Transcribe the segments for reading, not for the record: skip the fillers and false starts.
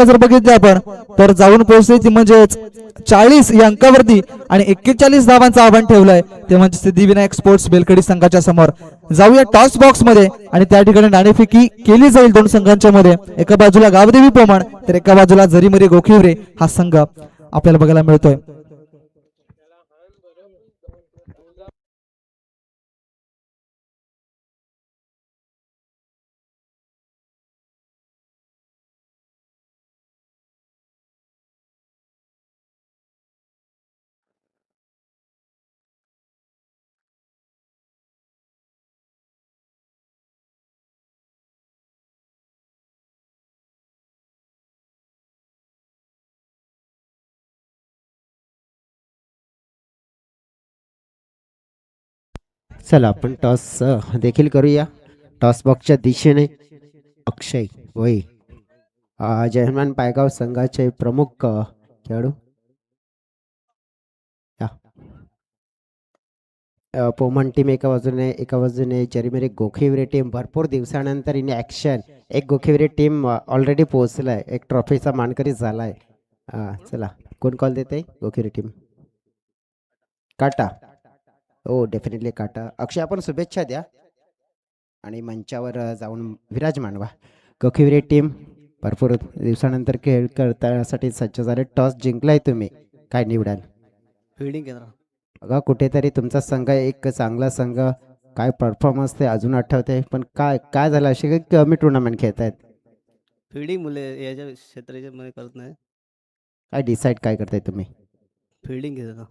जर बघितलं आपण तर जाऊन पोहोचले ती म्हणजेच 40 या अंकावरती आणि 41 धावांचं आव्हान ठेवलंय ते म्हणजे सिद्धिविनायक स्पोर्ट्स बेलकडी संघाच्या समोर. जाऊया टॉस बॉक्स मध्ये आणि त्या ठिकाणी नाणेफेकी केली जाईल दोन संघांच्या मध्ये. एका बाजूला गावदेवी पोमण तर एका बाजूला जरीमरी गोखिवरे हा संघ आपल्याला बघायला मिळतोय. चला आपण टॉस देखील करूया. टॉस बॉक्सच्या दिशेने अक्षय वय जयहनुमान पायगाव संघाचे प्रमुख खेळाडू पोमन टीम एका बाजूने जरीमेरी गोखिवरे टीम भरपूर दिवसानंतर इन ॲक्शन. एक गोखिवरे टीम ऑलरेडी पोहोचलाय, एक ट्रॉफीचा मानकरी झालाय. चला कोण कॉल देते? गोखिवरे टीम काटा. हो डेफिनेटली काटा. अक्षय आपण शुभेच्छा द्या आणि मंचावर जाऊन विराज मांडवा. गोखिवरे टीम भरपूर दिवसानंतर खेळ करण्यासाठी सज्ज झाले. टॉस जिंकलाय तुम्ही, काय निवडाल? फिल्डिंग केंद्र बघा कुठेतरी तुमचा संघ एक चांगला संघ, काय परफॉर्मन्स ते अजून आठवते, पण काय काय झालं असे काही कमी टुर्नामेंट खेळत आहेत? फिल्डिंग मुले याच्या क्षेत्राच्या मध्ये करत नाही. काय डिसाईड काय करताय तुम्ही? फिल्डिंग घेतो.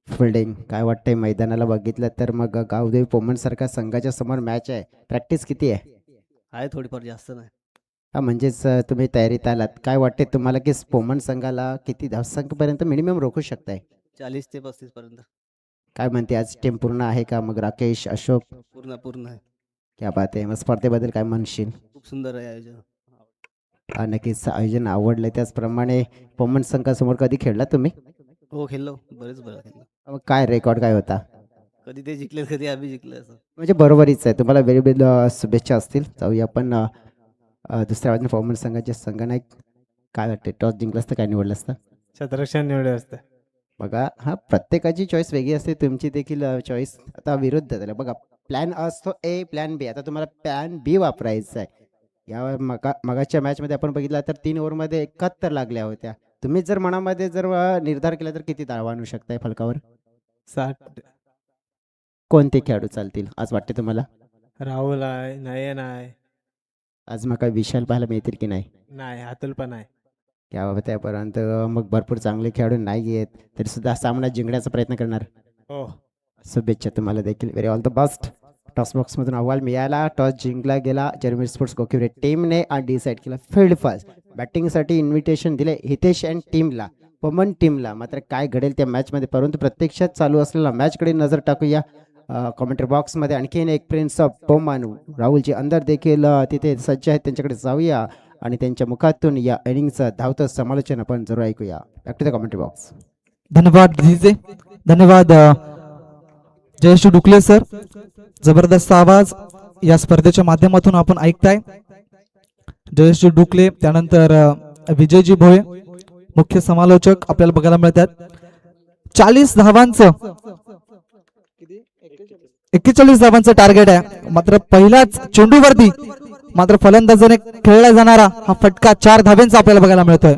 फिल्डिंग काय वाटतंय मैदानाला बघितलं तर? मग गावदेवी पोमन सारख्या संघाच्या समोर मॅच आहे, प्रॅक्टिस किती आहे? थोडीफार जास्त नाही. म्हणजेच तुम्ही तयारीत आलात. काय वाटते तुम्हाला की पोमन संघाला किती धावसंख्येपर्यंत मिनिमम रोखू शकताय? 40 ते 35 पर्यंत. काय म्हणते आज टीम पूर्ण आहे का? मग राकेश अशोक पूर्ण आहे. क्या बात आहे. मग स्पर्धेबद्दल काय म्हणशील? खूप सुंदर आहे आयोजन. नक्कीच आयोजन आवडलं. त्याचप्रमाणे पोमन संघासमोर कधी खेळला तुम्ही? हो खेळलो, बरेच बरं खेळलो. मग काय रेकॉर्ड काय होता? कधी ते जिंकले कधी आम्ही जिंकले असं. म्हणजे बरोबरीच आहे. तुम्हाला वेरी वेरी शुभेच्छा असतील. जाऊया आपण दुसऱ्या बाजूने पोमन संघाचे संघनायक. काय वाटते टॉस जिंकलं असतं काय निवडलं असतं? शतरक्षण निवडले असते. बघा हा प्रत्येकाची चॉईस वेगळी असते, तुमची देखील चॉईस आता विरुद्ध झालं. बघा प्लॅन असतो ए, प्लॅन बी. आता तुम्हाला प्लॅन बी वापरायचा आहे. या मगाच्या मॅचमध्ये आपण बघितलं तर 3 ओव्हरमध्ये 71 लागल्या होत्या. तुम्ही जर मनामध्ये जर निर्धार केला तर किती धावा आणू शकताय फलकावर? 60. कोणते खेळाडू चालतील आज वाटते तुम्हाला? राहुल आहे, नयन आहे. आज मग काय विशाल पाहायला मिळतील की नाही? नाही, अतुल पण आहे. क्या बाबत आहे. परंतु मग भरपूर चांगले खेळाडू नाही आहेत तरी सुद्धा सामना जिंकण्याचा प्रयत्न करणार. हो, शुभेच्छा तुम्हाला देखील. Very all the best. Toss बॉक्समधून अहवाल मिळाला. टॉस जिंकला गेला जर्मनी स्पोर्ट्स गोखिवरे टीमने आणि डिसाईड केला फील्ड फर्स्ट. बॅटिंगसाठी इन्व्हिटेशन दिले हितेश अँड टीमला, पमन टीमला. मात्र काय घडेल त्या मॅचमध्ये, परंतु प्रत्यक्षात चालू असलेला मॅचकडे नजर टाकूया. कॉमेंट्री बॉक्समध्ये आणखीन एक प्रिन्स ऑफ पमन राहुलजी अंदर देखील तिथे सज्ज आहेत, त्यांच्याकडे जाऊया आणि त्यांच्या मुखातून या इनिंगचं धावतं समालोचन आपण जरूर ऐकूया. Back to the commentary box. धन्यवाद डीजे, धन्यवाद जयेश डुकले सर. जबरदस्त आवाज या स्पर्धेच्या माध्यमातून आपण ऐकताय. जयेश डुकले, त्यानंतर विजयजी भोये मुख्य समालोचक आपल्याला बघायला मिळतात. 40 धावांचं 41 धावांचं टार्गेट आहे. मात्र पहिल्याच चेंडूवरती मात्र फलंदाजाने खेळला जाणारा हा फटका 4 धावांचा आपल्याला बघायला मिळतोय.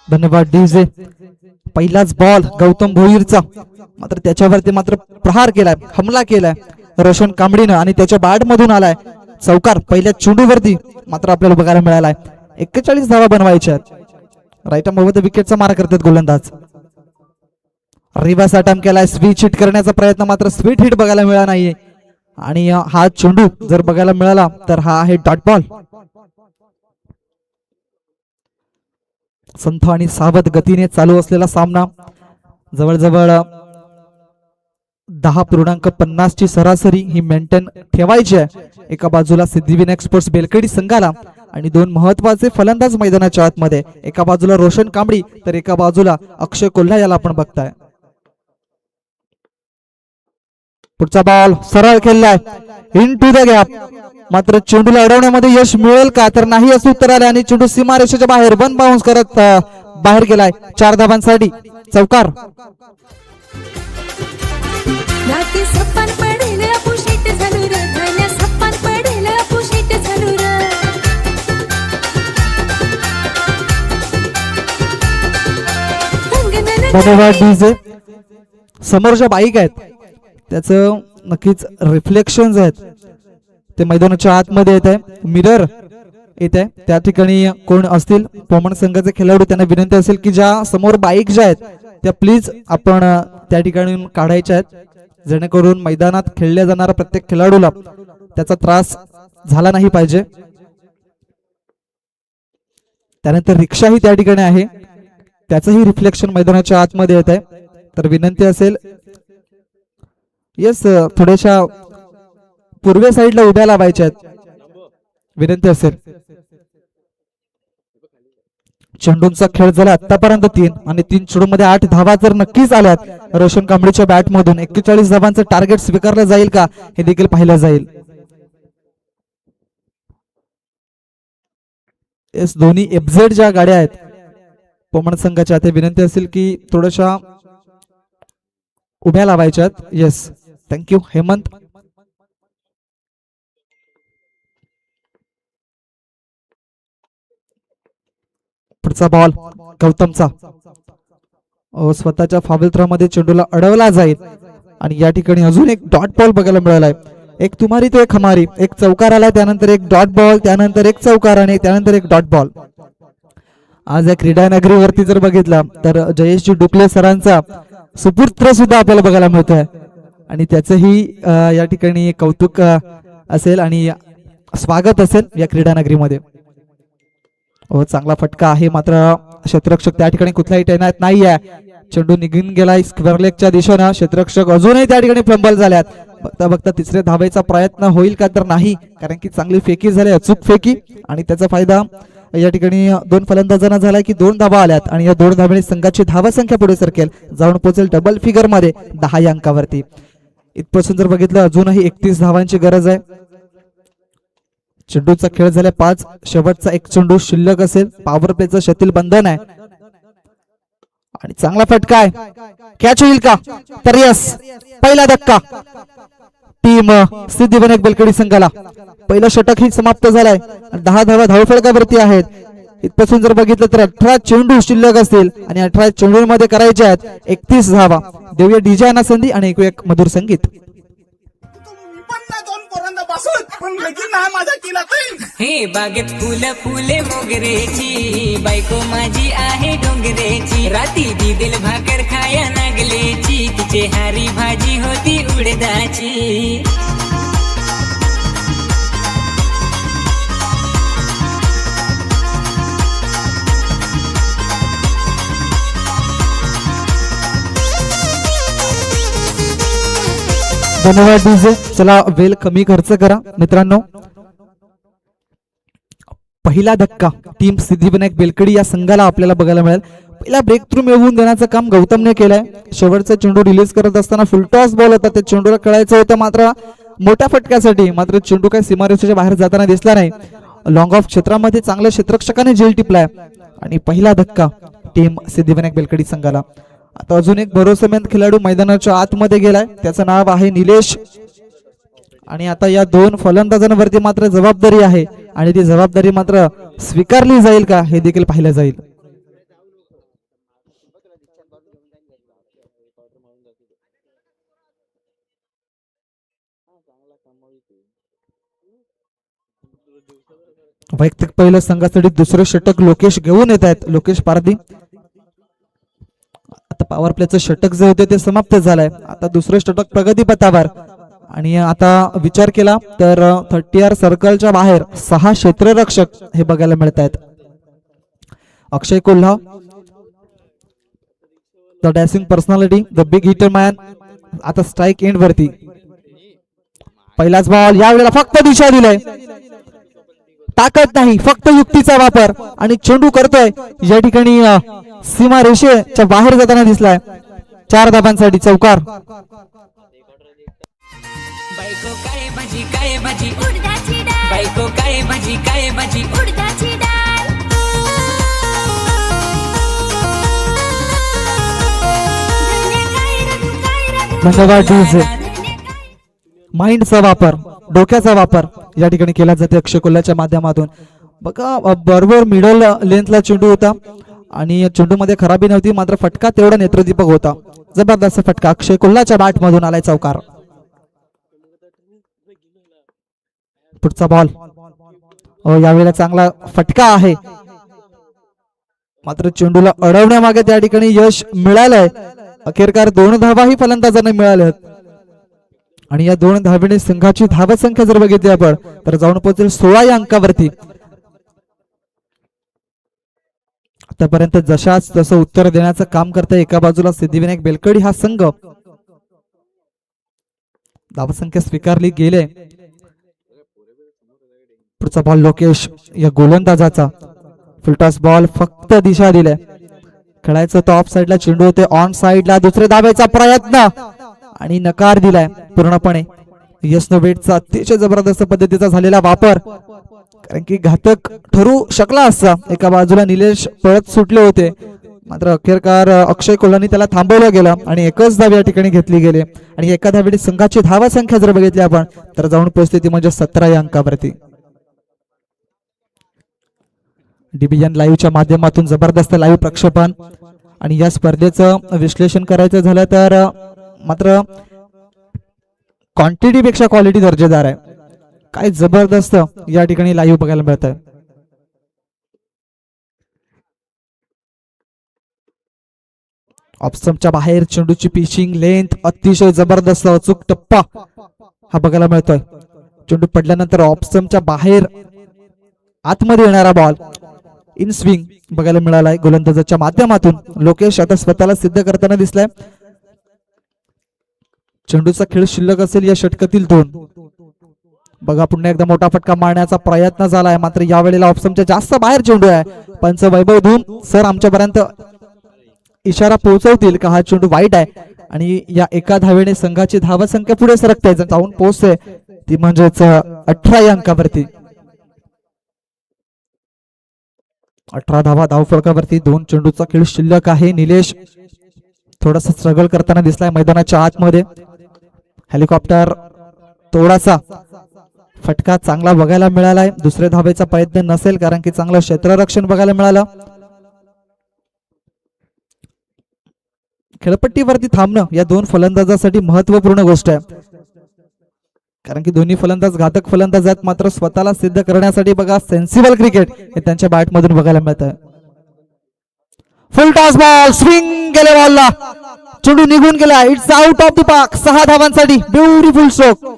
धन्यवाद डीजे. पहिलाच बॉल गौतम भोईरचा, मात्र त्याच्यावरती मात्र प्रहार केलाय, हमला केलाय रोशन कांबडीनं आणि त्याच्या बॅट मधून आलाय चौकार पहिल्या चेंडूवरती मात्र आपल्याला बघायला मिळालाय. 41 धावा बनवायच्या. राईट आर्म विकेटचा मारा करतात गोलंदाज. रिव्हर्स अटेम्प्ट केलाय, स्वीट हिट करण्याचा प्रयत्न, मात्र स्वीट हिट बघायला मिळाला नाहीये. आणि हा चेंडू जर बघायला मिळाला तर हा आहे डॉट बॉल. संथ आणि सावध गतीने चालू असलेला सामना. जवळजवळ 10.50 ची सरासरी ही मेंटेन ठेवायची आहे. एका बाजूला सिद्धिविनायक स्पोर्ट्स बेलकडी संघाला आणि दोन महत्वाचे फलंदाज मैदानाच्या आतमध्ये, एका बाजूला रोशन कांबडी तर एका बाजूला अक्षय कोल्हा याला आपण बघताय. पुढचा बॉल सरळ खेळलाय इन टू द गॅप, मात्र चेंडूला अडवण्यामध्ये यश मिळेल का, तर नाही असं उत्तर आलं आणि चेंडू सीमारेषेच्या बाहेर वन बाउन्स करत बाहेर गेलाय. 4 धावांसाठी चौकार. राती सप्पन पडेल पुशीट झालू र, धान्या सप्पन पडेल पुशीट झालू र. धन्यवाद डीजे. समोरच्या बाईक आहेत त्याचं नक्कीच रिफ्लेक्शन आहेत ते मैदानाच्या आतमध्ये येत आहे, मिरर येत आहे. त्या ठिकाणी कोण असतील पोमण संघाचे खेळाडू त्यांना विनंती असेल की ज्या समोर बाईक ज्या आहेत त्या प्लीज आपण त्या ठिकाणी काढायच्या आहेत, जेणेकरून मैदानात खेळल्या जाणाऱ्या प्रत्येक खेळाडूला त्याचा त्रास झाला नाही पाहिजे. त्यानंतर रिक्षाही त्या ठिकाणी आहे, त्याचंही रिफ्लेक्शन मैदानाच्या आतमध्ये येत आहे. तर विनंती असेल येस थोड्याशा पूर्वे साईडला उभ्या लावायच्या आहेत, विनंती असेल. चेंडूंचा खेळ झाला आतापर्यंत 3 आणि 3 चेंडूमध्ये 8 धावा जर नक्कीच आल्यात रोशन कांबळीच्या बॅट मधून 41 धावांचं टार्गेट स्वीकारलं जाईल का हे देखील पाहिलं जाईल. येस दोन्ही एफझेड ज्या गाड्या आहेत पोमण संघाच्या ते विनंती असेल की थोड्याशा उभ्या लावायच्यात. Yes thank you Hemant. पुढचा बॉल गौतमचा स्वतःच्या फाऊल थ्रो मध्ये चेंडूला अडवला जाईल आणि या ठिकाणी अजून एक डॉट बॉल बघायला मिळालाय. एक तुमारी तो एक हमारी, एक चौकार आला, त्यानंतर एक डॉट बॉल, त्यानंतर एक चौकार आणि त्यानंतर एक डॉट बॉल. आज या क्रीडा नगरीवरती जर बघितला तर जयेशजी डुकले सरांचा सुपुत्र सुद्धा आपल्याला बघायला मिळतोय आणि त्याचंही या ठिकाणी कौतुक असेल आणि स्वागत असेल या क्रीडा नगरीमध्ये. चांगला फटका आहे, मात्र क्षेत्ररक्षक त्या ठिकाणी कुठलाही तैनात नाही आहे. चेंडू निघून गेलाय स्क्वेअर लेगच्या दिशेनं. क्षेत्ररक्षक अजूनही त्या ठिकाणी फ्लंबल झाल्यात. बघता बघता तिसऱ्या धावेचा प्रयत्न होईल का, तर नाही, कारण की चांगली फेकी झाली, अचूक फेकी आणि त्याचा फायदा या ठिकाणी 2 फलंदाजांना झालाय की 2 धावा आल्यात आणि या 2 धावांनी संघाची धावा संख्या पुढे सरकेल, जाऊन पोहोचेल डबल फिगर मध्ये 10 या अंकावरती. इथपासून जर बघितलं अजूनही 31 धावांची गरज आहे. चेंडूचा खेळ झाला 5, शेवटचा एक चेंडू शिल्लक असेल. पॉवर प्लेचं शतील बंधन आहे आणि चांगला फटका आहे, कॅच होईल का, तर यस पहिला धक्का टीम सिद्धिविनायक बेलकडी संघाला. पहिलं षटक ही समाप्त झालाय, 10 धावा धावफलकावरती आहेत. इथपासून जर बघितलं तर 18 चेंडू शिल्लक असतील आणि 18 चेंडूंमध्ये करायचे आहेत 31 धावा. देऊया डीजे यांना संधी आणि ऐकूया एक मधुर संगीत. हे बागेत फुलं फुले मोगरेची, बायको माझी आहे डोंगरेची, राती दिल भाकर खाया नागलेची, तिचे हारी भाजी होती उडदाची. धन्यवाद डीजे. चला वेल कमी खर्च करा मित्रांनो. पहिला धक्का टीम सिद्धिविनायक बेलकडी या संघाला आपल्याला बघायला मिळेल. पहिला ब्रेक थ्रू मिळवून देण्याचं काम गौतमने केलंय. शेवटचा चेंडू रिलीज करत असताना फुलटॉस बॉल होता, ते चेंडूला खेळायचं होतं मात्र मोठ्या फटक्यासाठी, मात्र चेंडू काही सीमारेषेच्या बाहेर जाताना दिसला नाही. लॉंग ऑफ क्षेत्रामध्ये चांगल्या क्षेत्ररक्षकाने झेल टिपलाय आणि पहिला धक्का टीम सिद्धिविनायक बेलकडी संघाला. आता अजून एक भरोसेमंद खेळाडू मैदानाच्या आतमध्ये गेलाय, त्याचं नाव आहे निलेश आणि आता या 2 फलंदाजांवरती मात्र जबाबदारी आहे आणि ती जबाबदारी मात्र स्वीकारली जाईल का हे देखील पाहिलं जाईल. वैयक्तिक पहिलं संघासाठी दुसरं षटक लोकेश घेऊन येत आहेत, लोकेश पारधी. आता पॉवर प्लेचं षटक जे होते ते समाप्त झालंय, आता दुसरं षटक प्रगतीपथावर आणि आता विचार केला तर 30R सर्कलच्या बाहेर 6 क्षेत्ररक्षक हे बघायला मिळत आहेत. Akshay Kolha the dashing personality, the big hitter man, आता स्ट्राईक एंड वरती. पहिलाच बॉल, यावेळेला फक्त दिशा दिलाय ताकद नाही, फक्त युक्तीचा वापर आणि चेंडू करतोय या ठिकाणी सीमा रेषेच्या बाहेर जाताना दिसलाय. 4 धाबांसाठी चौकार. बायको काय भाजी काय भाजी उडदाची डाळ बायको काय भाजी काय भाजी उडदाची डाळ धन्य काय रघु काय रघु धन्यवाद डीजे. धन्य काय माइंडचा वापर, डोक्याचा वापर या ठिकाणी केला जाते अक्षय कोल्हाच्या माध्यमातून. बघा बरोबर मिडल लेंथला चेंडू होता आणि चेंडू मध्ये खराबी नव्हती, मात्र फटका तेवढा नेत्रदीपक होता. जबरदस्त फटका अक्षय कोल्हाच्या बॅट मधून आलाय चौकार. पुढचा बॉल यावेळेला चांगला फटका आहे, मात्र चेंडूला अडवण्यामागे त्या ठिकाणी यश मिळालंय. अखेरकार 2 धावाही फलंदाजांना मिळाल्यात आणि या 2 धावेने संघाची धावसंख्या जर बघितली आपण तर जाऊन पोहोचेल 16 या अंकावरती. आतापर्यंत जशाच तसं उत्तर देण्याचं काम करतोय एका बाजूला सिद्धिविनायक बेलकडी हा संघ. धावसंख्या स्वीकारली गेले. पुढचा बॉल लोकेश या गोलंदाजाचा फुलटॉस बॉल, फक्त दिशा दिल्या. खेळायचं तो ऑफ साइडला चेंडू होते, ऑन साइडला दुसरे धावेचा प्रयत्न आणि नकार दिलाय पूर्णपणे. यशनोवेटचा अतिशय जबरदस्त पद्धतीचा झालेला वापर, कारण की घातक ठरू शकला असता. एका बाजूला निलेश पळत सुटले होते, मात्र अखेरकार अक्षय कोल्हानी त्याला थांबवलं गेलं आणि एकच धाव या ठिकाणी घेतली गेली. आणि एका धावेने संघाची धावसंख्या जर बघितली आपण तर जाऊन पोहोचते ती म्हणजे 17 या अंकावरती. डीबीएन लाईव्हच्या माध्यमातून जबरदस्त लाईव्ह प्रक्षेपण आणि या स्पर्धेचं विश्लेषण करायचं झालं तर मात्र क्वांटिटी पेक्षा क्वालिटी दर्जेदार आहे. काय जबरदस्त या ठिकाणी लाईव्ह बघायला मिळत आहे. ऑप्शनच्या बाहेर चेंडूची पिचिंग लेंथ अतिशय जबरदस्त, अचूक टप्पा हा बघायला मिळतोय. चेंडू पडल्यानंतर ऑप्शनच्या बाहेर आतमध्ये येणारा बॉल इन स्विंग बघायला मिळालाय गोलंदाजाच्या माध्यमातून. लोकेश आता स्वतःला सिद्ध करताना दिसलाय. चेंडूचा खेळ शिल्लक असेल या षटकातील 2. बघा पुन्हा एकदा मोठा फटका मारण्याचा प्रयत्न झालाय, मात्र यावेळेला ऑप्शनच्या जास्त बाहेर चेंडू आहे. पंच वैभव धूम सर आमच्यापर्यंत इशारा पोहोचवतील का हा चेंडू वाईट आहे आणि या एका धावेने संघाची धावसंख्या पुढे सरकते, जाऊन पोहोचते ती म्हणजेच 18 या अंकावरती. 18 धावा धावफलकावरती. 2 चेंडूचा खेळ शिल्लक आहे. निलेश थोडासा स्ट्रगल करताना दिसलाय मैदानाच्या आतमध्ये. हेलिकॉप्टर थोडासा फटका चांगला बघायला मिळालाय. दुसऱ्या धावेचा प्रयत्न नसेल, कारण की चांगलं क्षेत्ररक्षण बघायला मिळालं. खेळपट्टीवरती थांबणं या 2 फलंदाजासाठी महत्वपूर्ण गोष्ट आहे, कारण की दोन्ही फलंदाज घातक फलंदाज आहेत, मात्र स्वतःला सिद्ध करण्यासाठी बघा सेन्सिबल क्रिकेट हे त्यांच्या बॅट मधून बघायला मिळत आहे. फुल टॉस बॉल, स्विंग गेले बॉलला, चेंडू निघून गेला. It's out of the park. 6 धावांसाठी ब्युटिफुल स्ट्रोक.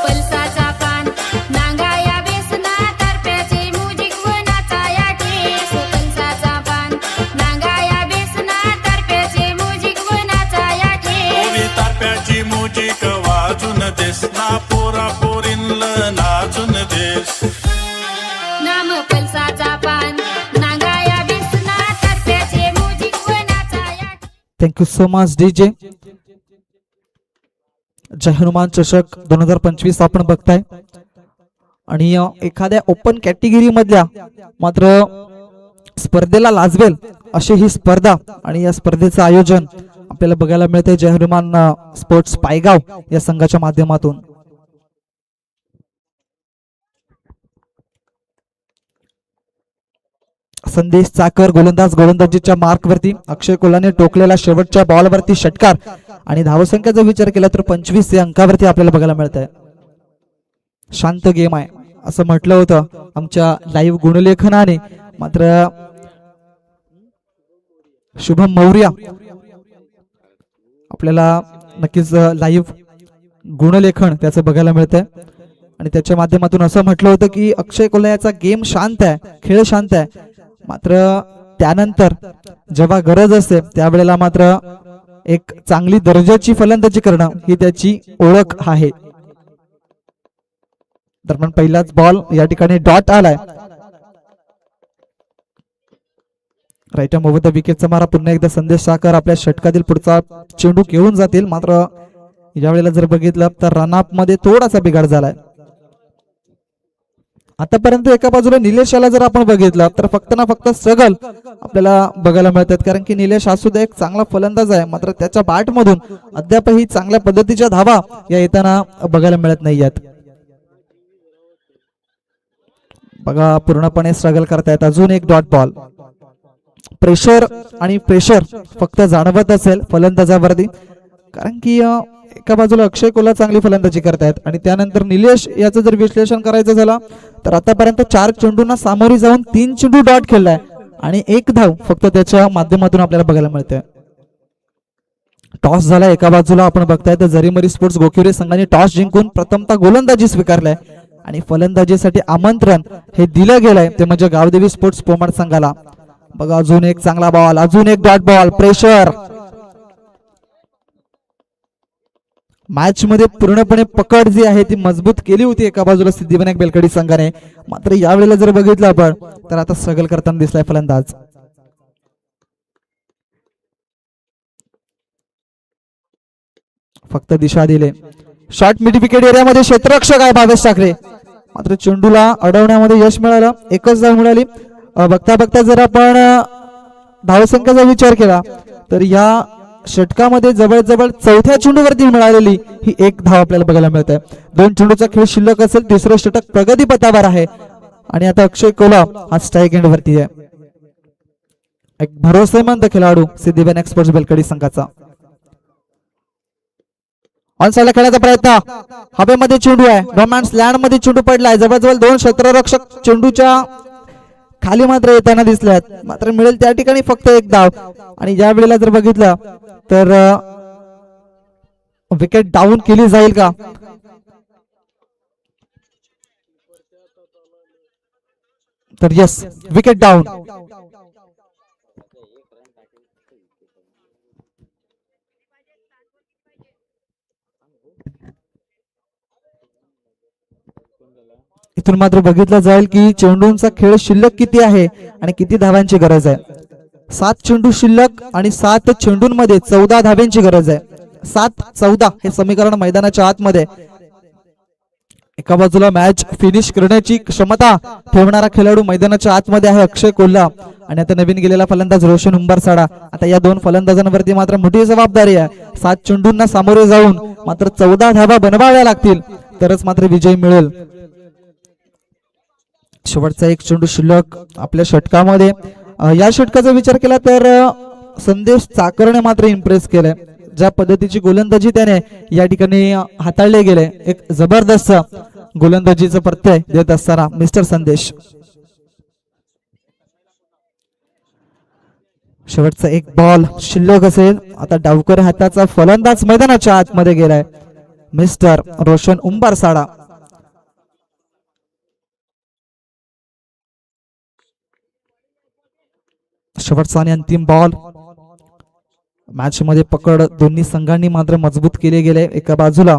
पलसाचा पान नांगाया बेसना तारप्याचे मुजिक वनाचा या ठेस. पलसाचा पान नांगाया बेसना तारप्याचे मुजिक वनाचा या ठेस. ओवी ताप्याची मुजिक वाजून देस ना, पोरा पोरींला नाचून देस. नाम पलसाचा पान नांगाया बेसना तारप्याचे मुजिक वनाचा या ठेस. Thank you so much DJ. Jai Hanuman चषक 2025 आपण बघताय आणि एखाद्या ओपन कॅटेगरी मधल्या मात्र स्पर्धेला लाजवेल अशी ही स्पर्धा आणि या स्पर्धेचं आयोजन आपल्याला बघायला मिळते जय हनुमान स्पोर्ट्स पायगाव या संघाच्या माध्यमातून. संदेश चाकर गोलंदाज गोलंदाजीच्या मार्कवरती. अक्षय कोल्हाने टोकलेला शेवटच्या बॉलवरती षटकार आणि धावसंख्येचा विचार केला तर 25 या अंकावरती आपल्याला बघायला मिळत आहे. शांत गेम आहे असं म्हटलं होतं आमच्या लाईव्ह गुणलेखनाने, मात्र शुभम मौर्या आपल्याला नक्कीच लाईव्ह गुणलेखन त्याचं बघायला मिळतंय. आणि त्याच्या माध्यमातून असं म्हटलं होतं की अक्षय कोल्हे याचा गेम शांत आहे, खेळ शांत आहे, मात्र त्यानंतर जेव्हा गरज असते त्यावेळेला मात्र एक चांगली दर्जाची फलंदाजी करणं ही त्याची ओळख आहे. दरम्यान पहिलाच बॉल या ठिकाणी डॉट आलाय. राईट आर्म ओव्हर द विकेटचा मारा. पुन्हा एकदा संदेश साखर आपल्या षटकातील पुढचा चेंडू घेऊन जातील, मात्र यावेळेला जर बघितलं तर रनअप मध्ये थोडासा बिघाड झालाय. आतापर्यंत एका बाजूला निलेशाला जर आपण बघितलं तर फक्त ना फक्त स्ट्रगल आपल्याला बघायला मिळतात, कारण की निलेश हा सुद्धा एक चांगला फलंदाज आहे, मात्र त्याच्या बॅट मधून अद्यापही चांगल्या पद्धतीच्या धावा या येताना बघायला मिळत नाहीयेत. बघा पूर्णपणे स्ट्रगल करतायत. अजून एक डॉट बॉल. प्रेशर आणि प्रेशर फक्त जाणवत असेल फलंदाजावरती, कारण की एका बाजूला अक्षय कोल्हा चांगली फलंदाजी करतायत आणि त्यानंतर निलेश याचं जर विश्लेषण करायचं झालं तर आतापर्यंत 4 चेंडूंना सामोरी जाऊन 3 चेंडू डॉट खेळलाय आणि 1 धाव फक्त त्याच्या माध्यमातून आपल्याला बघायला मिळते. टॉस झाला एका बाजूला. आपण बघताय तर जरीमरी स्पोर्ट्स गोखिवरे संघाने टॉस जिंकून प्रथमतः गोलंदाजी स्वीकारलाय आणि फलंदाजीसाठी आमंत्रण हे दिलं गेलंय ते म्हणजे गावदेवी स्पोर्ट्स पोमाड संघाला. बघा अजून एक चांगला बॉल, अजून एक डॉट बॉल. प्रेशर. मॅच मध्ये पूर्णपणे पकड जी आहे ती मजबूत केली होती एका बाजूला सिद्धिविनायक बेलकडी संघाने, मात्र यावेळेला जर बघितलं आपण तर आता स्ट्रगल करताना दिसलाय फलंदाज. फक्त दिशा दिले. शॉर्ट मिड विकेट एरियामध्ये क्षेत्ररक्षक आहे भावेश ठाकरे, मात्र चेंडूला अडवण्यामध्ये यश मिळालं. एकच धाव मिळाली. बघता बघता जर आपण धावसंख्येचा विचार केला तर या षटकामध्ये जवळजवळ चौथ्या चेंडूवरती मिळालेली ही 1 धाव आपल्याला बघायला मिळते. 2 चेंडूचा खेळ शिल्लक असेल. तिसरं षटक प्रगतीपथावर आहे आणि आता अक्षय कोल्हा हा स्ट्राईक एंड वरती आहे. एक भरोसेमंद खेळाडू सिद्धिविनायक स्पोर्ट्स बेलकडी संघाचा. ऑन साइडला खेळण्याचा प्रयत्न. हवेमध्ये चेंडू आहे. रोमॅन्स लँड मध्ये चेंडू पडलाय. जवळजवळ 2 क्षेत्ररक्षक चेंडूच्या खाली मात्र येताना दिसल्यात, मात्र मिळेल त्या ठिकाणी फक्त 1 धाव. आणि या वेळेला जर बघितलं तर विकेट डाऊन केली जाईल का? तर यस, विकेट डाऊन. इथून मात्र बघितलं जाईल की चेंडूंचा खेळ शिल्लक किती आहे आणि किती धावांची गरज आहे. 7 चेंडू शिल्लक आणि 7 चेंडूंमध्ये 14 धावांची गरज आहे. 7-14 हे समीकरण मैदानाच्या आतमध्ये. एका बाजूला मॅच फिनिश करण्याची क्षमता ठेवणारा खेळाडू मैदानाच्या आतमध्ये आहे अक्षय कोल्हा आणि आता नवीन गेलेला फलंदाज रोशन उंबरसाडा. आता या 2 फलंदाजांवरती मात्र मोठी जबाबदारी आहे. 7 चेंडूंना सामोरे जाऊन मात्र 14 धावा बनवाव्या लागतील तरच मात्र विजय मिळेल. शेवटचा 1 चेंडू शिल्लक आपल्या षटकामध्ये. या षटकाचा विचार केला तर संदेश चाकरने मात्र इम्प्रेस केलंय. ज्या पद्धतीची गोलंदाजी त्याने या ठिकाणी हाताळले गेले, एक जबरदस्त गोलंदाजीचा प्रत्यय देत असताना मिस्टर संदेश. शेवटचा 1 बॉल शिल्लक असेल. आता डावकर हाताचा फलंदाज मैदानाच्या आतमध्ये गेलाय मिस्टर रोशन उंबरसाडा. शेवटचा आणि अंतिम बॉल. मॅच मध्ये पकड दोन्ही संघांनी मात्र मजबूत केले गेले. एका बाजूला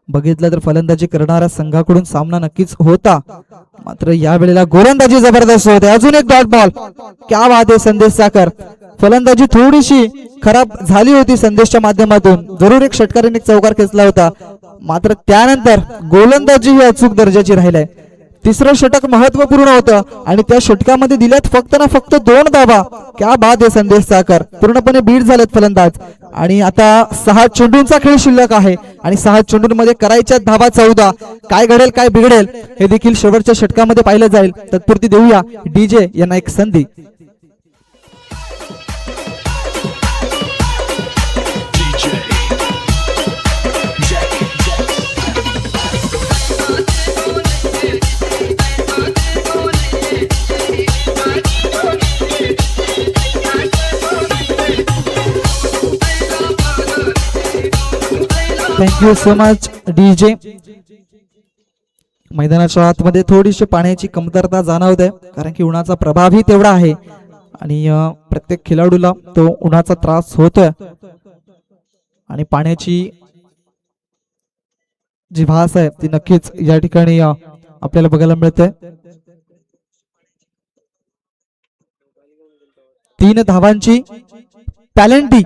बघितलं तर फलंदाजी करणाऱ्या संघाकडून सामना नक्कीच होता, मात्र या वेळेला गोलंदाजी जबरदस्त होते. अजून एक डॉट बॉल. क्या बात आहे संदेश साखर. फलंदाजी थोडीशी खराब झाली होती संदेशच्या माध्यमातून. जरूर एक षटकाराने चौकार खेचला होता, मात्र त्यानंतर गोलंदाजी ही अचूक दर्जाची राहिलाय. तिसरं षटक महत्वपूर्ण होतं आणि त्या षटकामध्ये दिल्यात फक्त ना फक्त 2 धावा. क्या बात आहे संदेश साखर. पूर्णपणे बीट झालेत फलंदाज आणि आता 6 चेंडूंचा खेळ शिल्लक आहे आणि 6 चेंडूंमध्ये करायच्या धावा 14. काय घडेल काय बिघडेल हे देखील शेवटच्या षटकामध्ये पाहिलं जाईल. तत्पुरती देऊया डीजे यांना एक संधी. Thank you so much DJ. मैदानाच्या आतमध्ये थोडीशी पाण्याची कमतरता जाणवते, कारण की उन्हाचा प्रभावही तेवढा आहे आणि प्रत्येक खेळाडूला तो उन्हाचा त्रास होतोय आणि पाण्याची जी भास आहे ती नक्कीच या ठिकाणी आपल्याला बघायला मिळते. 3 धावांची पॅलेंटी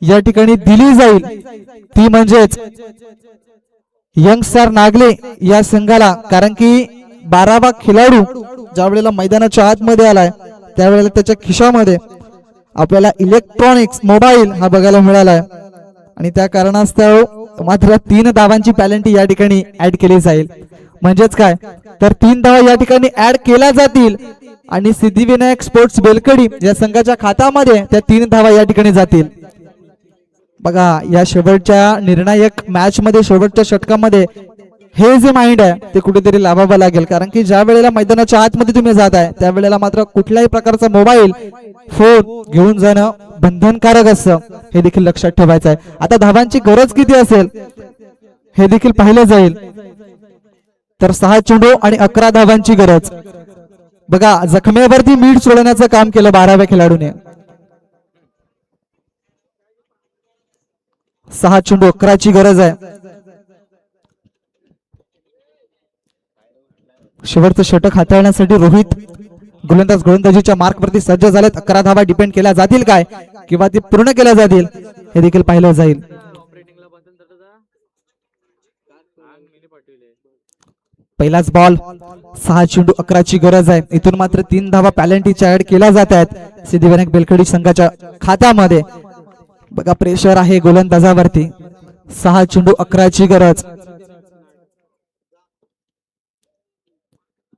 या ठिकाणी दिली जाईल, ती म्हणजेच यंगस्टर नागले या संघाला, कारण की 12वा खेळाडू ज्या वेळेला मैदानाच्या आतमध्ये आलाय त्यावेळेला त्याच्या खिशामध्ये आपल्याला इलेक्ट्रॉनिक्स मोबाईल हा बघायला मिळालाय आणि त्या कारणास्तव मात्र 3 धावांची पॅलेंटी या ठिकाणी ऍड केली जाईल. म्हणजेच काय तर 3 धावा या ठिकाणी ऍड केल्या जातील आणि सिद्धिविनायक स्पोर्ट्स बेलकडी या संघाच्या खात्यामध्ये त्या 3 धावा या ठिकाणी जातील. बघा या शेवटच्या निर्णायक मॅच मध्ये शेवटच्या षटकामध्ये हे जे माइंड आहे ते कुठेतरी लावावं लागेल, कारण की ज्या वेळेला मैदानाच्या आतमध्ये तुम्ही जात आहे त्यावेळेला मात्र कुठल्याही प्रकारचा मोबाईल फोन घेऊन जाणं बंधनकारक असतं, हे देखील लक्षात ठेवायचं आहे. आता धावांची गरज किती असेल हे देखील पाहिलं जाईल. तर 6 चेंडू आणि 11 धावांची गरज. बघा जखमेवरती मीठ सोडण्याचं काम केलं 12व्या खेळाडूने. 6 चेंडू 11ची गरज आहे. शेवटचं षटक हाताळण्यासाठी रोहित गोलंदाजीच्या मार्कवरती सज्ज झालेत. 11 धावा डिपेंड केल्या जातील काय किंवा ते पूर्ण केल्या जातील हे देखील पाहिलं जाईल. पहिलाच बॉल 6 चेंडू 11ची गरज आहे. इथून मात्र 3 धावा पॅलेंटीच्या ऍड केल्या जात आहेत सिद्धिविनायक बेलकडी संघाच्या खात्यामध्ये. बघा प्रेशर आहे गोलंदाजावरती. 6 चेंडू 11ची गरज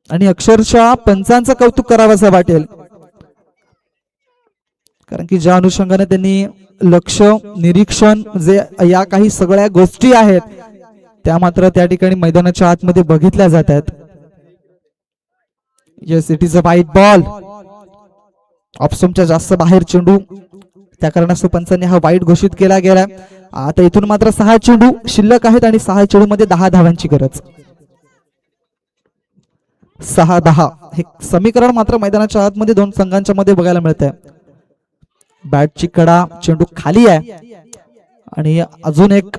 आणि अक्षरशः पंचांचं कौतुक करावं असं वाटेल, कारण की ज्या अनुषंगाने त्यांनी लक्ष निरीक्षण जे या काही सगळ्या गोष्टी आहेत त्या मात्र त्या ठिकाणी मैदानाच्या आतमध्ये बघितल्या जात आहेत. येस इट इज अ वाईट बॉल. ऑफस्टंपच्या जास्त बाहेर चेंडू, त्या कारणास्तव पंचांनी हा वाईट घोषित केला गेला. आता इथून मात्र 6 चेंडू शिल्लक आहेत आणि 6 चेंडू मध्ये 10 धावांची गरज. 6-10 हे समीकरण मात्र मैदानाच्या आतमध्ये दोन संघांच्या मध्ये बघायला मिळतंय. बॅटची कडा चेंडू खाली आहे आणि अजून एक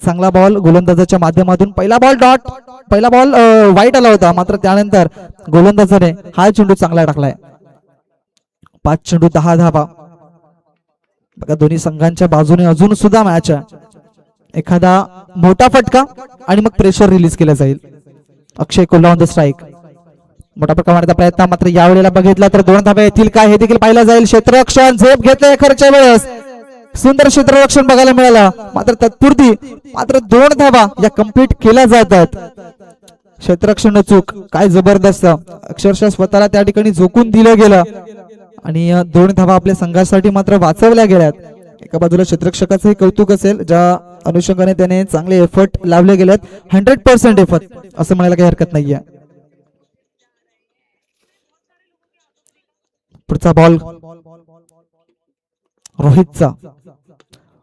चांगला बॉल गोलंदाजाच्या माध्यमातून. पहिला बॉल वाईट आला होता, मात्र त्यानंतर गोलंदाजाने हा चेंडू चांगला टाकलाय. 5 चेंडू 10 धावा. बघा दोन्ही संघांच्या बाजूने अजून सुद्धा मॅच आहे. एखादा मोठा फटका आणि मग प्रेशर रिलीज केलं जाईल. अक्षय कोल्हा ऑन द स्ट्राईक. मोठा प्रमाणाचा प्रयत्न मात्र यावेळेला बघितला तर 2 धावा येतील काय हे देखील पाहिलं जाईल. क्षेत्ररक्षण झेप घेतलंय खरच्या वेळेस. सुंदर क्षेत्ररक्षण बघायला मिळालं, मात्र तत्पुरती मात्र 2 धावा या कंप्लीट केल्या जातात. क्षेत्ररक्षण चूक काय जबरदस्त, अक्षरशः स्वतःला त्या ठिकाणी झोकून दिलं गेलं आणि 2 धावा आपल्या संघासाठी मात्र वाचवल्या गेल्यात. एका बाजूला क्षेत्ररक्षकाचंही कौतुक असेल, ज्या अनुषंगाने त्याने चांगले एफर्ट लावले गेलेत. 100% एफर्ट असं म्हणायला काही हरकत नाहीये. पुढचा बॉल रोहितचा.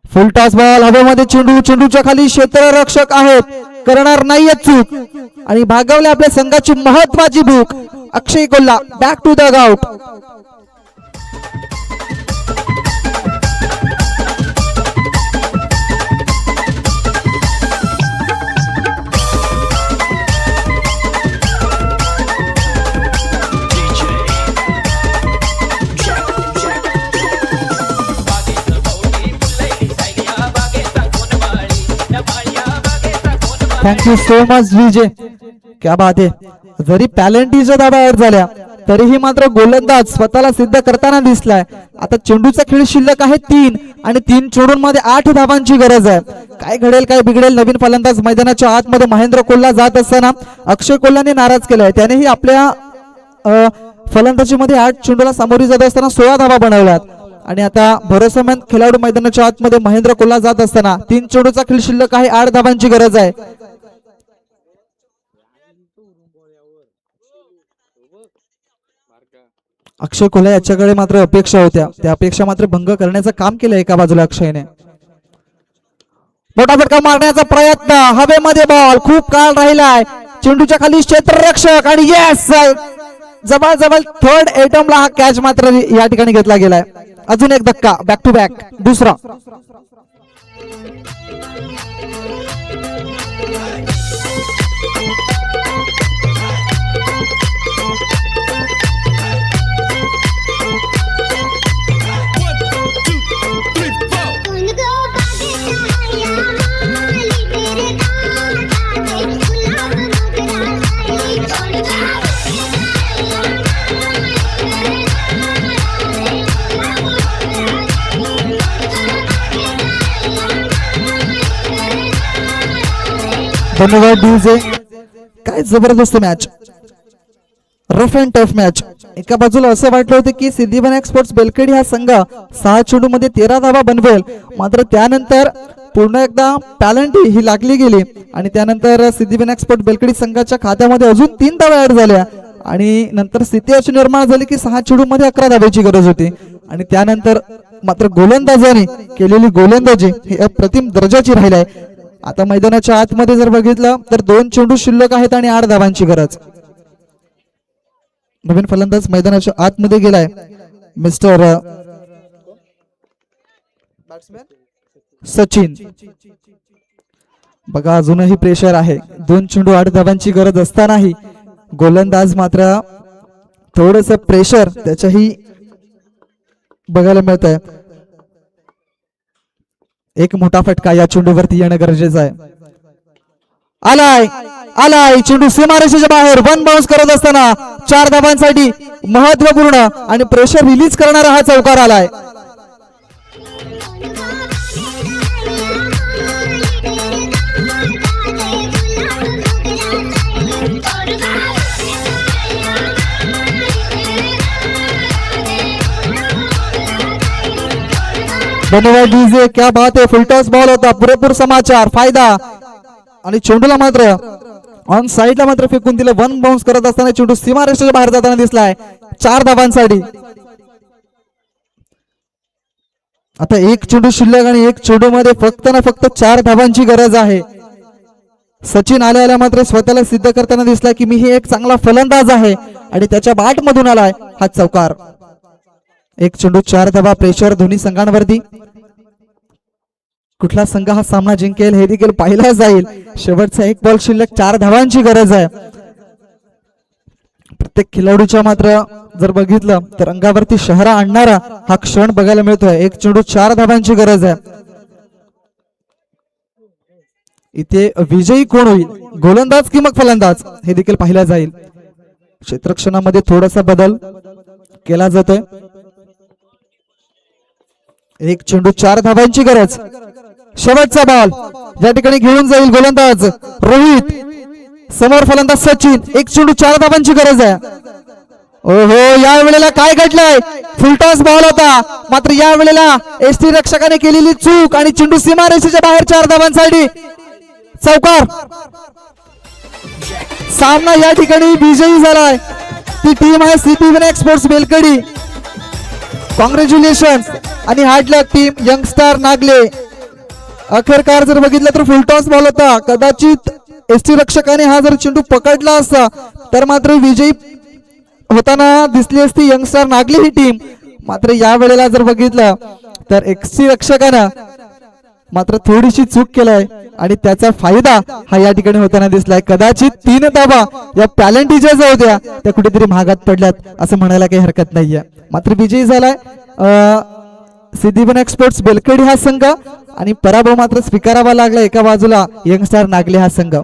फुल टॉस बॉल हवेमध्ये. चेंडूच्या खाली क्षेत्ररक्षक आहेत, करणार नाहीये चूक आणि भागवले आपल्या संघाची महत्वाची भूक. Akshay Kolha back to the out. Thank you so much Vijay, क्या बात आहे. जरी पॅलेंटीच्या धावा ऍड झाल्या तरीही मात्र गोलंदाज स्वतःला सिद्ध करताना दिसलाय. आता चेंडूचा खेळ शिल्लक आहे 3 आणि 3 चेंडूंमध्ये 8 धावांची गरज आहे. काय घडेल काय बिघडेल. नवीन फलंदाज मैदानाच्या आतमध्ये महेंद्र कोल्हा जात असताना अक्षय कोल्हाने नाराज केलाय. त्यानेही आपल्या फलंदाजीमध्ये 8 चेंडूला सामोरी जात असताना 16 धावा बनवल्यात आणि आता भरोसामंद खेळाडू मैदानाच्या आतमध्ये महेंद्र कोल्हा जात असताना 3 चेंडूचा खेळ शिल्लक आहे, 8 धावांची गरज आहे. अक्षय कोल्हा याच्याकडे मात्र अपेक्षा होत्या, त्या अपेक्षा मात्र भंग करण्याचं काम केलं एका बाजूला अक्षयने. मोठा फटका मारण्याचा प्रयत्न, हवेमध्ये बॉल खूप काळ राहिलाय. चेंडूच्या खाली क्षेत्ररक्षक आणि येस जवळ थर्ड एटमला हा कॅच मात्र या ठिकाणी घेतला गेलाय. अजून एक धक्का बॅक टू बॅक दुसरा. धन्यवाद डीजे. काय जबरदस्त match, rough and tough match. एका बाजूला असं वाटलं होतं की सिद्धिविनायक स्पोर्ट्स बेलखेडी हा संघ 6 चेंडू मध्ये 13 धावा बनवेल, मात्र त्यानंतर पूर्ण एकदा पॅलंटी ही लागली गेली आणि त्यानंतर सिद्धिविनायक स्पोर्ट्स बेलखेडी संघाच्या खात्यामध्ये अजून 3 धावा ऍड झाल्या आणि नंतर स्थिती अशी निर्माण झाली की 6 चेंडू मध्ये 11 धाब्याची गरज होती आणि त्यानंतर मात्र गोलंदाजाने केलेली गोलंदाजी ही अप्रतिम दर्जाची राहिली आहे. आता मैदानाच्या आतमध्ये जर बघितलं तर 2 चेंडू शिल्लक आहेत आणि 8 धावांची गरज. नवीन फलंदाज मैदानाच्या आतमध्ये गेलाय मिस्टर सचिन. बघा अजूनही प्रेशर आहे. 2 चेंडू 8 धावांची गरज असतानाही गोलंदाज मात्र थोडस प्रेशर त्याच्याही बघायला मिळत आहे. एक मोठा फटका या चेंडूवरती येणं गरजेचं आहे. आलाय चेंडू सीमारेषेच्या बाहेर. 1 बाउन्स करत असताना 4 धावांसाठी महत्वपूर्ण आणि प्रेशर रिलीज करणारा हा चौकार आलाय. धन्यवाद डीजे. क्या बात है. फुलटॉस बॉल होता. पुरेपूर समाचार फायदा आणि चेंडूला मात्र ऑन साइडला मात्र फेकून दिलं. 1 बाउन्स करत असताना चेंडू सीमारेषेच्या बाहेर जाताना दिसलाय 4 धावांसाठी. आता 1 चेंडू शिल्लक आणि 1 चेंडू मध्ये फक्त 4 धावांची गरज आहे. सचिन आल्या मात्र स्वतःला सिद्ध करताना दिसला की मी हे एक चांगला फलंदाज आहे आणि त्याच्या बॅट मधून आलाय हा चौकार. 1 चेंडू 4 धावा. प्रेशर दोन्ही संघांवरती. कुठला संघ हा सामना जिंकेल हे देखील पाहिला जाईल. शेवटचा 1 बॉल शिल्लक 4 धावांची गरज आहे. प्रत्येक खेळाडूच्या मात्र जर बघितलं तर अंगावरती शहरा आणणारा हा क्षण बघायला मिळतोय. 1 चेंडू 4 धावांची गरज आहे. इथे विजयी कोण होईल, गोलंदाज की मग फलंदाज, हे देखील पाहिला जाईल. क्षेत्ररक्षणामध्ये थोडासा बदल केला जातोय. 1 चेंडू 4 धावांची गरज. शेवटचा बॉल या ठिकाणी घेऊन जाईल गोलंदाज रोहित. समोर फलंदाज सचिन. 1 चेंडू 4 धावांची गरज आहे. ओहो या वेळेला काय घडलंय. फुलटॉस बॉल होता, मात्र या वेळेला एसटी रक्षकाने केलेली चूक आणि चेंडू सीमारेषेच्या बाहेर 4 धावांसाठी चौकार. सामना या ठिकाणी विजयी झालाय. ती टीम आहे सिद्धिविनायक स्पोर्ट्स बेलखेडी. कॉंग्रॅच्युलेशन आणि हार्ड लक टीम यंगस्टार नागले. अखेरकार जर बघितलं तर फुलटॉस बॉल होता. कदाचित एसटी रक्षकाने हा जर चेंडू पकडला असता तर मात्र विजयी होताना दिसली असती यंगस्टार नागले ही टीम. मात्र या वेळेला जर बघितलं तर एसटी रक्षकानं मात्र थोडीशी चूक केलाय आणि त्याचा फायदा हा या ठिकाणी होताना दिसलाय. कदाचित 3 धावा या पॅलेंटीच्या ज्या होत्या त्या कुठेतरी महागात पडल्यात असं म्हणायला काही हरकत नाहीये. मात्र विजयी झालाय सिद्धिविनायक स्पोर्ट्स बेलखेडी हा संघ आणि पराभव मात्र स्वीकारावा लागला एका बाजूला यंगस्टार नागले हा संघ.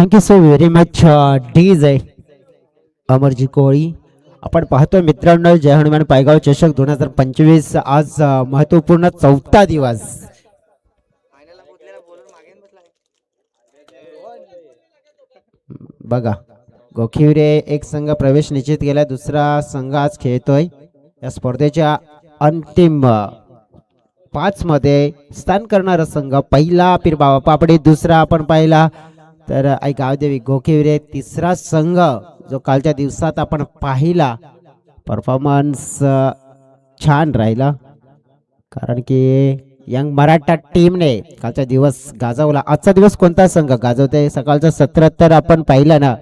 Thank you so very much DJ Amarji Koli. आपण पाहतोय मित्रांनो, जय हनुमान पायगाव चषक 2025 आज महत्वपूर्ण 4था दिवस. बघा गोखिवरे एक संघ प्रवेश निश्चित केला, दुसरा संघ आज खेळतोय या स्पर्धेच्या अंतिम 5 मध्ये स्थान करणारा संघ. पहिला पिरबावा पापडी, दुसरा आपण पाहिला तर आई गावदेवी गोखिवरे, तिसरा संघ जो कालच्या दिवसात आपण पाहिला परफॉर्मन्स छान राहिला, कारण की यंग मराठा टीमने कालचा दिवस गाजवला. आजचा दिवस कोणता संघ गाजवते सकाळचं 77 आपण पाहिलं ना,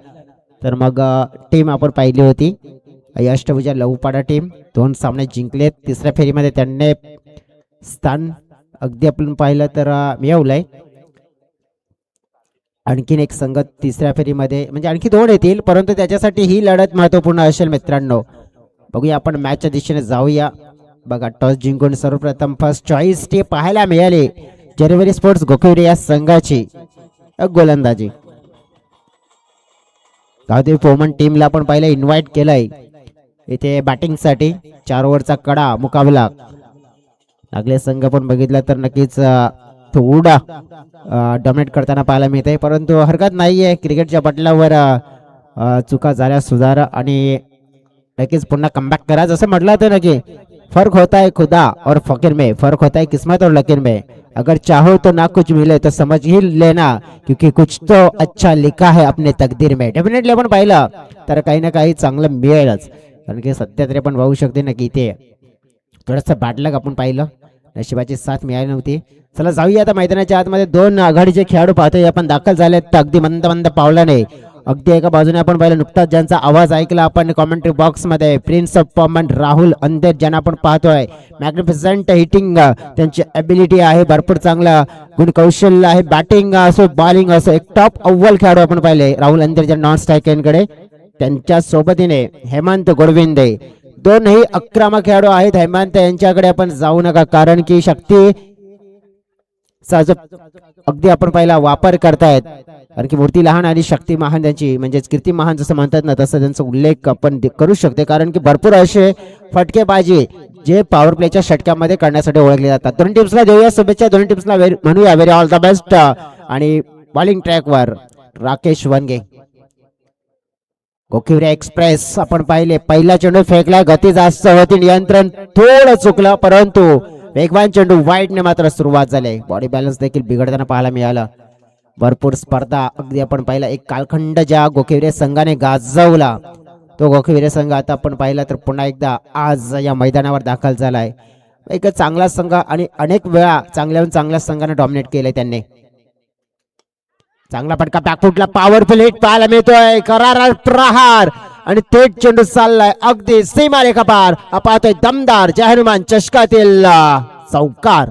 तर मग टीम आपण पाहिली होती अष्टभुजा लवपाडा टीम. 2 सामने जिंकलेत, तिसऱ्या फेरीमध्ये त्यांनी स्थान अगदी आपण पाहिलं तर मिळवलंय. आणखीन एक संघ तिसऱ्या फेरीमध्ये, म्हणजे आणखी 2 येतील, परंतु त्याच्यासाठी ही लढत महत्वपूर्ण असेल मित्रांनो. बघूया आपण मॅचच्या दिशेने जाऊया. बघा टॉस जिंकून सर्वप्रथम फर्स्ट चॉईस टी पाहायला मिळाली जरवरी स्पोर्ट्स गोखिवरे या संघाची गोलंदाजी. गावदेवी पोमन टीमला आपण पहिला इन्व्हाइट केलंय इथे बॅटिंगसाठी. 4 ओव्हरचा कडा मुकाबला. लागले संघ पण बघितला तर नक्कीच थोडा डॉमिनेट करताना पाहायला मिळते, परंतु हरकत नाहीये. क्रिकेटच्या पटलावर चुका झाल्या सुधारा आणि नक्कीच पुन्हा कमबॅक करा. जसं म्हटलं होतं ना की फर्क होता है खुदा और फकीर में, फर्क होता है किस्मत और लकीर में. अगर चाहो तो ना कुछ मिले तो समझ ही लेना, क्योंकि कुछ तो अच्छा लिखा है अपने तकदीर में. डेफिनेटली आपण पाहिलं तर काही ना काही चांगलं मिळेलच, कारण की सध्या तरी आपण पाहू शकते ना की इथे थोडंसं बॅडलक आपण पाहिलं, नशिबाची साथ मिळाली नव्हती. चला जाऊया आता मैदानाच्या आतमध्ये. 2 आघाडीचे खेळाडू पाहतोय आपण दाखल झाले तर अगदी मंद मंद पावलाने. अगदी एका बाजूने आपण पाहिलं नुकताच ज्यांचा आवाज ऐकला आपण कॉमेंट्री बॉक्स मध्ये, प्रिन्स ऑफ पॉमन राहुल अंधेर ज्यांना आपण पाहतोय. मॅग्निफिसंट हिटिंग त्यांची ॲबिलिटी आहे, भरपूर चांगला गुण कौशल्य आहे. बॅटिंग असो बॉलिंग असो, एक टॉप अव्वल खेळाडू आपण पाहिले राहुल अंधेर ज्या नॉन स्ट्रायकरकडे. त्यांच्या सोबतीने हेमंत गोडविंदे, 2ही आक्रमक खेळाडू आहेत. हेमंत यांच्याकडे आपण जाऊ नका, कारण की शक्ती अगदी आपण पहिला वापर करतायत, कारण की मूर्ती लहान आणि शक्ती महान त्यांची, म्हणजेच कीर्ती महान जसं म्हणतात ना तसं त्यांचा उल्लेख आपण करू शकते, कारण की भरपूर असे फटकेबाजी जे पॉवर प्लेच्या षटकामध्ये करण्यासाठी ओळखले जातात. दोन्ही टीम्सला देऊया शुभेच्छा, दोन्ही टीम्सला म्हणूया व्हेरी ऑल द बेस्ट. आणि बॉलिंग ट्रॅकवर राकेश वनगे. गोखिवरे एक्सप्रेस आपण पाहिले पहिला चेंडू फेकला, गती जास्त होती, नियंत्रण थोडं चुकलं, परंतु वेगवान चेंडू वाईटने मात्र सुरुवात झाली. बॉडी बॅलन्स देखील बिघडताना पाहायला मिळालं. भरपूर स्पर्धा अगदी आपण पाहिला, एक कालखंड ज्या गोखिवरे संघाने गाजवला तो गोखिवरे संघ आता आपण पाहिला तर पुन्हा एकदा आज या मैदानावर दाखल झालाय. एक चांगला संघ आणि अनेक वेळा चांगल्या संघाने डॉमिनेट केलंय त्यांनी. चांगला फटका बॅकफुटला पॉवरफुल हिट पाहायला मिळतोय, करारा प्रहार आणि थेट चेंडू चाललाय अगदी सीमारेखा पार. पाहतोय दमदार जय हनुमान चषकातील चौकार.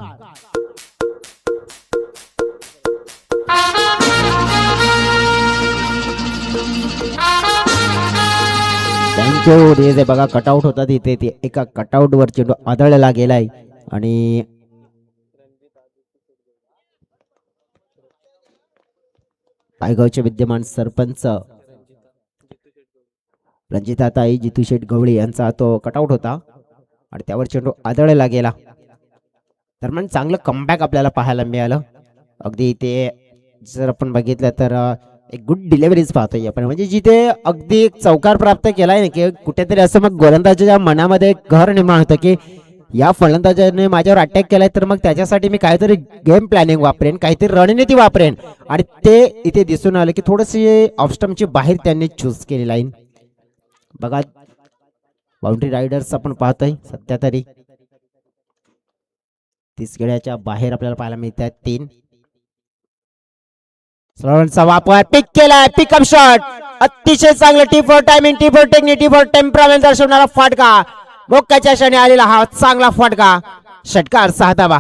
Thank you DJ. बघा कटआउट होता तिथे, ते एका कटआउट वर चेंडू आदळला गेलाय आणि पायगावचे विद्यमान सरपंच रणजिताताई जितू शेठ गवळी यांचा तो कटआउट होता आणि त्यावर चेंडू आदळला गेला. दरम्यान चांगलं कमबॅक आपल्याला पाहायला मिळालं. अगदी ते जर आपण बघितलं तर एक गुड डिलिव्हरीज पाहतोय आपण, म्हणजे जिथे अगदी चौकार प्राप्त केलाय ना की कुठेतरी असं मग गोलंदाजाच्या मनामध्ये घर निर्माण होतं की या फलंदाजाने माझ्यावर अटॅक केलाय, तर मग त्याच्यासाठी मी काहीतरी गेम प्लॅनिंग वापरेन, काहीतरी रणनीती वापरेन, आणि ते इथे दिसून आलं की थोडीशी ऑफस्टमची बाहेर त्यांनी चूज केली लाईन. बघा बाउंड्री रायडर्स आपण पाहतोय सध्या तरी 30 गेड्याच्या बाहेर आपल्याला पाहायला मिळत आहेत 3. सर्वांचा वापर पिक केलाय, पिकअप शॉट अतिशय चांगलं. T for timing, T for technique, T for temperament दर्शवणारा फटका. मोक्याच्या क्षणी आलेला हा चांगला फटका. षटकार 6 धावा.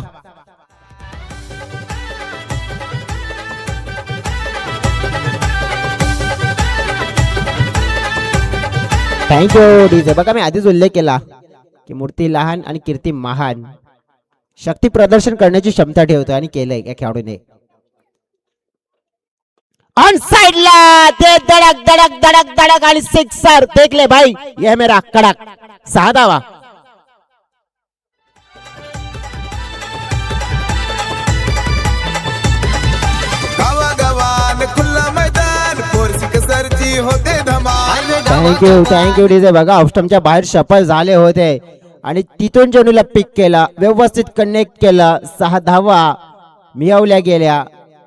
Thank you DJ. बघा मी आधीच उल्लेख केला की मूर्ती लहान आणि कीर्ती महान. शक्ती प्रदर्शन करण्याची क्षमता ठेवतो आणि केलंय या खेळाडूने. ऑन साइडला ते धडक धडक धडक धडक आणि सिक्सर देखले भाई ये मेरा कडक 6 धावा. गावागावान खुल्ला मैदान पोरसिक सरची होते धमाल. Thank you DJ. बघा ऑफस्टमच्या बाहेर सफल झाले होते आणि तिथून चेंडूला पिक केला, व्यवस्थित कनेक्ट केलं. 6 धावा मिळवल्या गेल्या.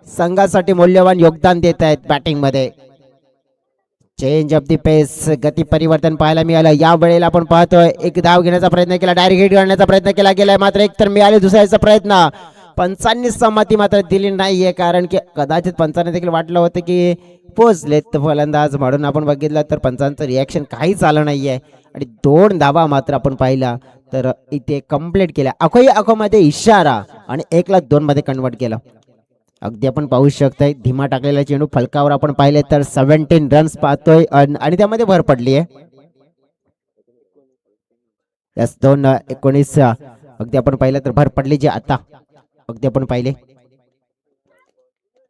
संघासाठी मौल्यवान योगदान देत आहेत बॅटिंग मध्ये. चेंज ऑफ दी पेस, गती परिवर्तन पाहायला मिळालं. या वेळेला आपण पाहतोय एक धाव घेण्याचा प्रयत्न केला, डायरेक्ट हिट करण्याचा प्रयत्न केला गेलाय, मात्र एक तर मिळाले. दुसऱ्याचा प्रयत्न पंचांनी संमती मात्र दिली नाहीये, कारण की कदाचित पंचांनी देखील वाटलं होतं की पोचलेत फलंदाज म्हणून. आपण बघितलं तर पंचांचं रिॲक्शन काहीच आलं नाहीये आणि 2 धावा मात्र आपण पाहिला तर इथे कंप्लीट केल्या. अखोमध्ये इशारा आणि 1-2 मध्ये कन्वर्ट केलं. अगदी आपण पाहू शकताय धीमा टाकलेला चेंडू फलकावर आपण पाहिले तर 17 रन्स पाहतोय आणि त्यामध्ये भर पडली आहे. 2-19 अगदी आपण पाहिलं तर भर पडली जी आता अगदी आपण पाहिले.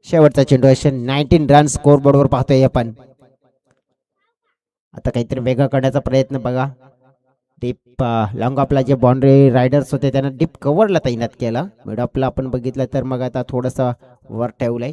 शेवटचा चेंडू असे 19 रन स्कोर बोर्डवर पाहतोय आपण. आता काहीतरी वेगळं करण्याचा प्रयत्न बघा. डीप लॉंग ऑफला जे बाउंड्री रायडर्स होते त्यांना डीप कव्हरला तैनात केला. मिड ऑफला आपण बघितलं तर मग आता थोडंसं वर ठेवलंय.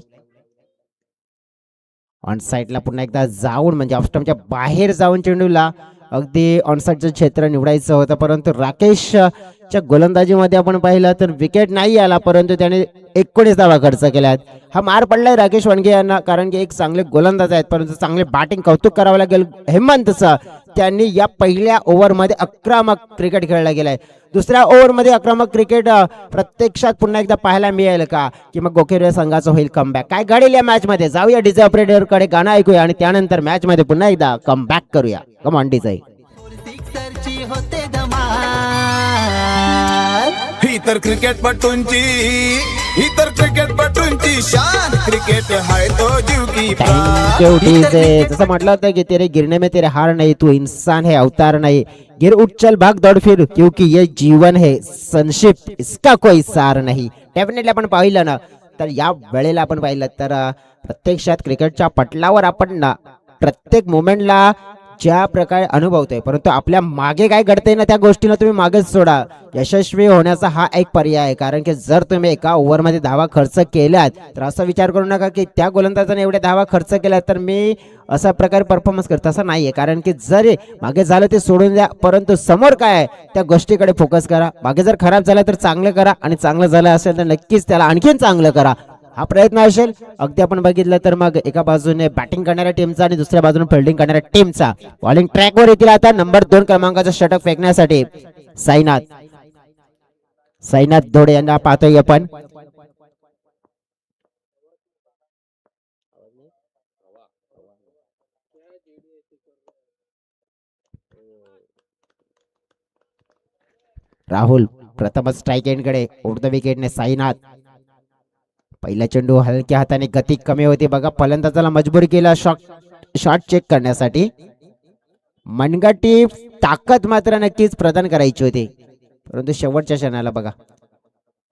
ऑन साईडला पुन्हा एकदा जाऊन म्हणजे ऑफस्टमच्या बाहेर जाऊन चेंडूला अगदी ऑनसाईडचं क्षेत्र निवडायचं होतं, परंतु राकेशच्या गोलंदाजीमध्ये आपण पाहिलं तर विकेट नाही आला, परंतु त्याने 19 धावा खर्च केल्यात. हा मार पडलाय राकेश वानगे यांना, कारण की एक चांगले गोलंदाज आहेत, परंतु चांगले बॅटिंग कौतुक करावं लागेल हेमंतचं. त्यांनी या पहिल्या ओव्हरमध्ये आक्रमक क्रिकेट खेळला गेलाय. दुसऱ्या ओव्हरमध्ये आक्रमक क्रिकेट प्रत्यक्षात पुन्हा एकदा पाहायला मिळेल का, की मग गोखेरवे संघाचं होईल कमबॅक. काय घडेल या मॅच मध्ये? जाऊया डीजे ऑपरेटर कडे, गाणं ऐकूया आणि त्यानंतर मॅच मध्ये पुन्हा एकदा कमबॅक करूया. Come on DJ. सिक्सरची होते धमाल. ही तर क्रिकेटपटूंची शान. क्रिकेट हाय तो जीव की थँक्यू डीजे. जसं म्हटलं होतं की तेरे गिरने में तेरे हार नहीं, तू इंसान है अवतार नहीं. गिर उठ चल भाग दौड़ फिर, क्योंकि ये जीवन है संक्षिप्त, इसका कोई सार नहीं. डेफिनेटली आपण पाहिलं ना तर या वेळेला आपण पाहिलं तर प्रत्यक्षात क्रिकेटच्या पटलावर आपण ना प्रत्येक मोमेंटला ज्या प्रकारे अनुभवतोय, परंतु आपल्या मागे काय घडतंय ना त्या गोष्टीला तुम्ही मागेच सोडा. यशस्वी होण्याचा हा एक पर्याय आहे, कारण की जर तुम्ही एका ओव्हरमध्ये धावा खर्च केल्यात तर असा विचार करू नका की त्या गोलंदाजाने एवढ्या धावा खर्च केल्यात तर मी अशा प्रकारे परफॉर्मन्स करतो, असं नाहीये. कारण की जर मागे झालं ते सोडून द्या, परंतु समोर काय आहे त्या गोष्टीकडे फोकस करा. मागे जर खराब झालं तर चांगलं करा आणि चांगलं झालं असेल तर नक्कीच त्याला आणखीन चांगलं करा, हा प्रयत्न असेल. अगदी आपण बघितलं तर मग एका बाजूने बॅटिंग करणाऱ्या टीमचा आणि दुसऱ्या बाजूने फिल्डिंग करणाऱ्या टीमचा बॉलिंग ट्रॅकवर येतील आता नंबर 2 क्रमांकाचा षटक फेकण्यासाठी साईनाथ धोडे यांना पाहतोय आपण. राहुल प्रथमच स्ट्राईक एंडकडे उडद विकेटने साईनाथ. पहिला चेंडू हलक्या हाताने, गती कमी होती बघा, फलंदाजाला मजबूर केला शॉट चेक करण्यासाठी. मनगटी ताकद मात्र नक्कीच प्रदान करायची होती, परंतु शेवटच्या क्षणाला बघा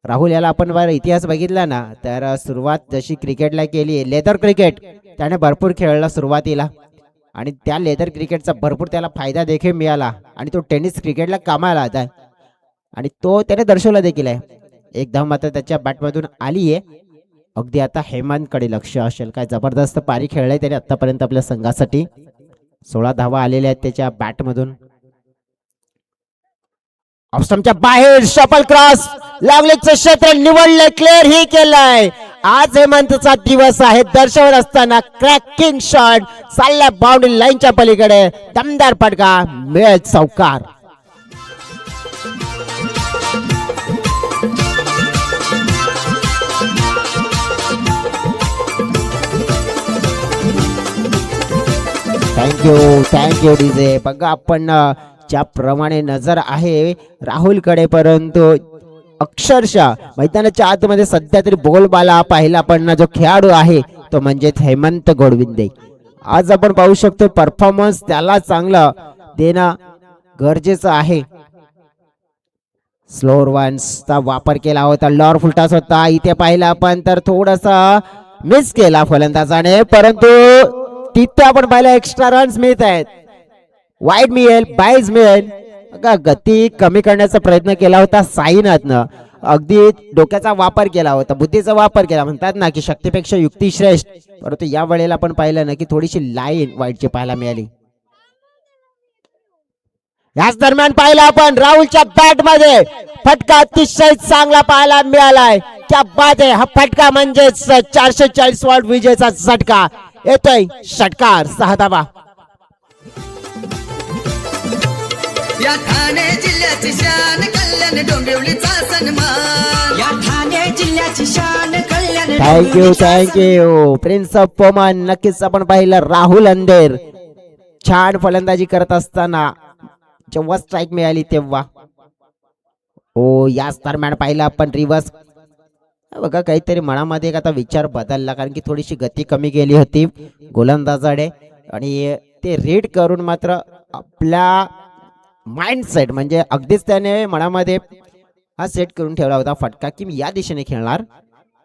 राहुल याला आपण इतिहास बघितला ना तर सुरुवात जशी क्रिकेटला केली लेदर क्रिकेट त्याने भरपूर खेळला सुरुवातीला आणि त्या लेदर क्रिकेटचा भरपूर त्याला फायदा देखील मिळाला आणि तो टेनिस क्रिकेटला कामाला आता आणि तो त्याने दर्शवला देखील आहे. एक धाव मात्र त्याच्या बॅटमधून आली आहे. अगदी आता हेमंतकडे लक्ष असेल, काय जबरदस्त पारी खेळलाय त्याने आतापर्यंत आपल्या संघासाठी. 16 धावा आलेल्या आहेत त्याच्या बॅटमधून. ऑफस्टमच्या बाहेर शफल क्रॉस, लागलेचं क्षेत्र निवडलंय, क्लिअर ही केलंय. आज हेमंतचा दिवस आहे. दर्शवत असताना क्रॅकिंग शॉट चालल्या बाउंड्री लाईनच्या पलीकडे, दमदार फटका, मिळेल चौकार. Thank you DJ. बघा आपण ज्याप्रमाणे नजर आहे राहुलकडे, परंतु अक्षरशः मैदानाच्या आतमध्ये सध्या तरी बोलबाला पाहिला पण जो खेळाडू आहे तो म्हणजे हेमंत गोडविंदे. आज आपण पाहू शकतो परफॉर्मन्स त्याला चांगलं देणं गरजेचं आहे. स्लोअर वन्सचा वापर केला होता, लॉर फुलटास होता. इथे पाहिला आपण तर थोडासा मिस केला फलंदाजाने, परंतु तिथे आपण पाहिलं एक्स्ट्रा रन्स मिळत आहेत, वाईड मिळेल, बाईज मिळेल. बघा, गती कमी करण्याचा प्रयत्न केला होता साईनाथनं, अगदी डोक्याचा वापर केला होता, बुद्धीचा वापर केला. म्हणतात ना की शक्तीपेक्षा युक्ती श्रेष्ठ, परंतु या वेळेला आपण पाहिलं ना की थोडीशी लाईन वाईटची पाहायला मिळाली. याच दरम्यान पाहिलं आपण राहुलच्या बॅट मध्ये फटका अतिशय चांगला पाहायला मिळालाय. क्या बात आहे, हा फटका म्हणजेच 440 वॉट विजेचा झटका येतोय. षटकार 6 धावा. या ठाणे जिल्ह्याची शान कल्याण डोंबिवलीचा सन्मान, या ठाणे जिल्ह्याची शान Kalyan. Thank you prince of Poman. नक्कीच आपण पाहिलं राहुल अंधेर छान फलंदाजी करत असताना जेव्हा स्ट्राईक मिळाली तेव्हा याच दरम्यान पाहिलं आपण रिव्हर्स. बघा, काहीतरी मनामध्ये एक आता विचार बदलला, कारण की थोडीशी गती कमी केली होती गोलंदाजाने आणि ते रीड करून मात्र आपल्या माइंडसेट म्हणजे अगदीच त्याने मनामध्ये हा सेट करून ठेवला होता फटका की मी या दिशेने खेळणार,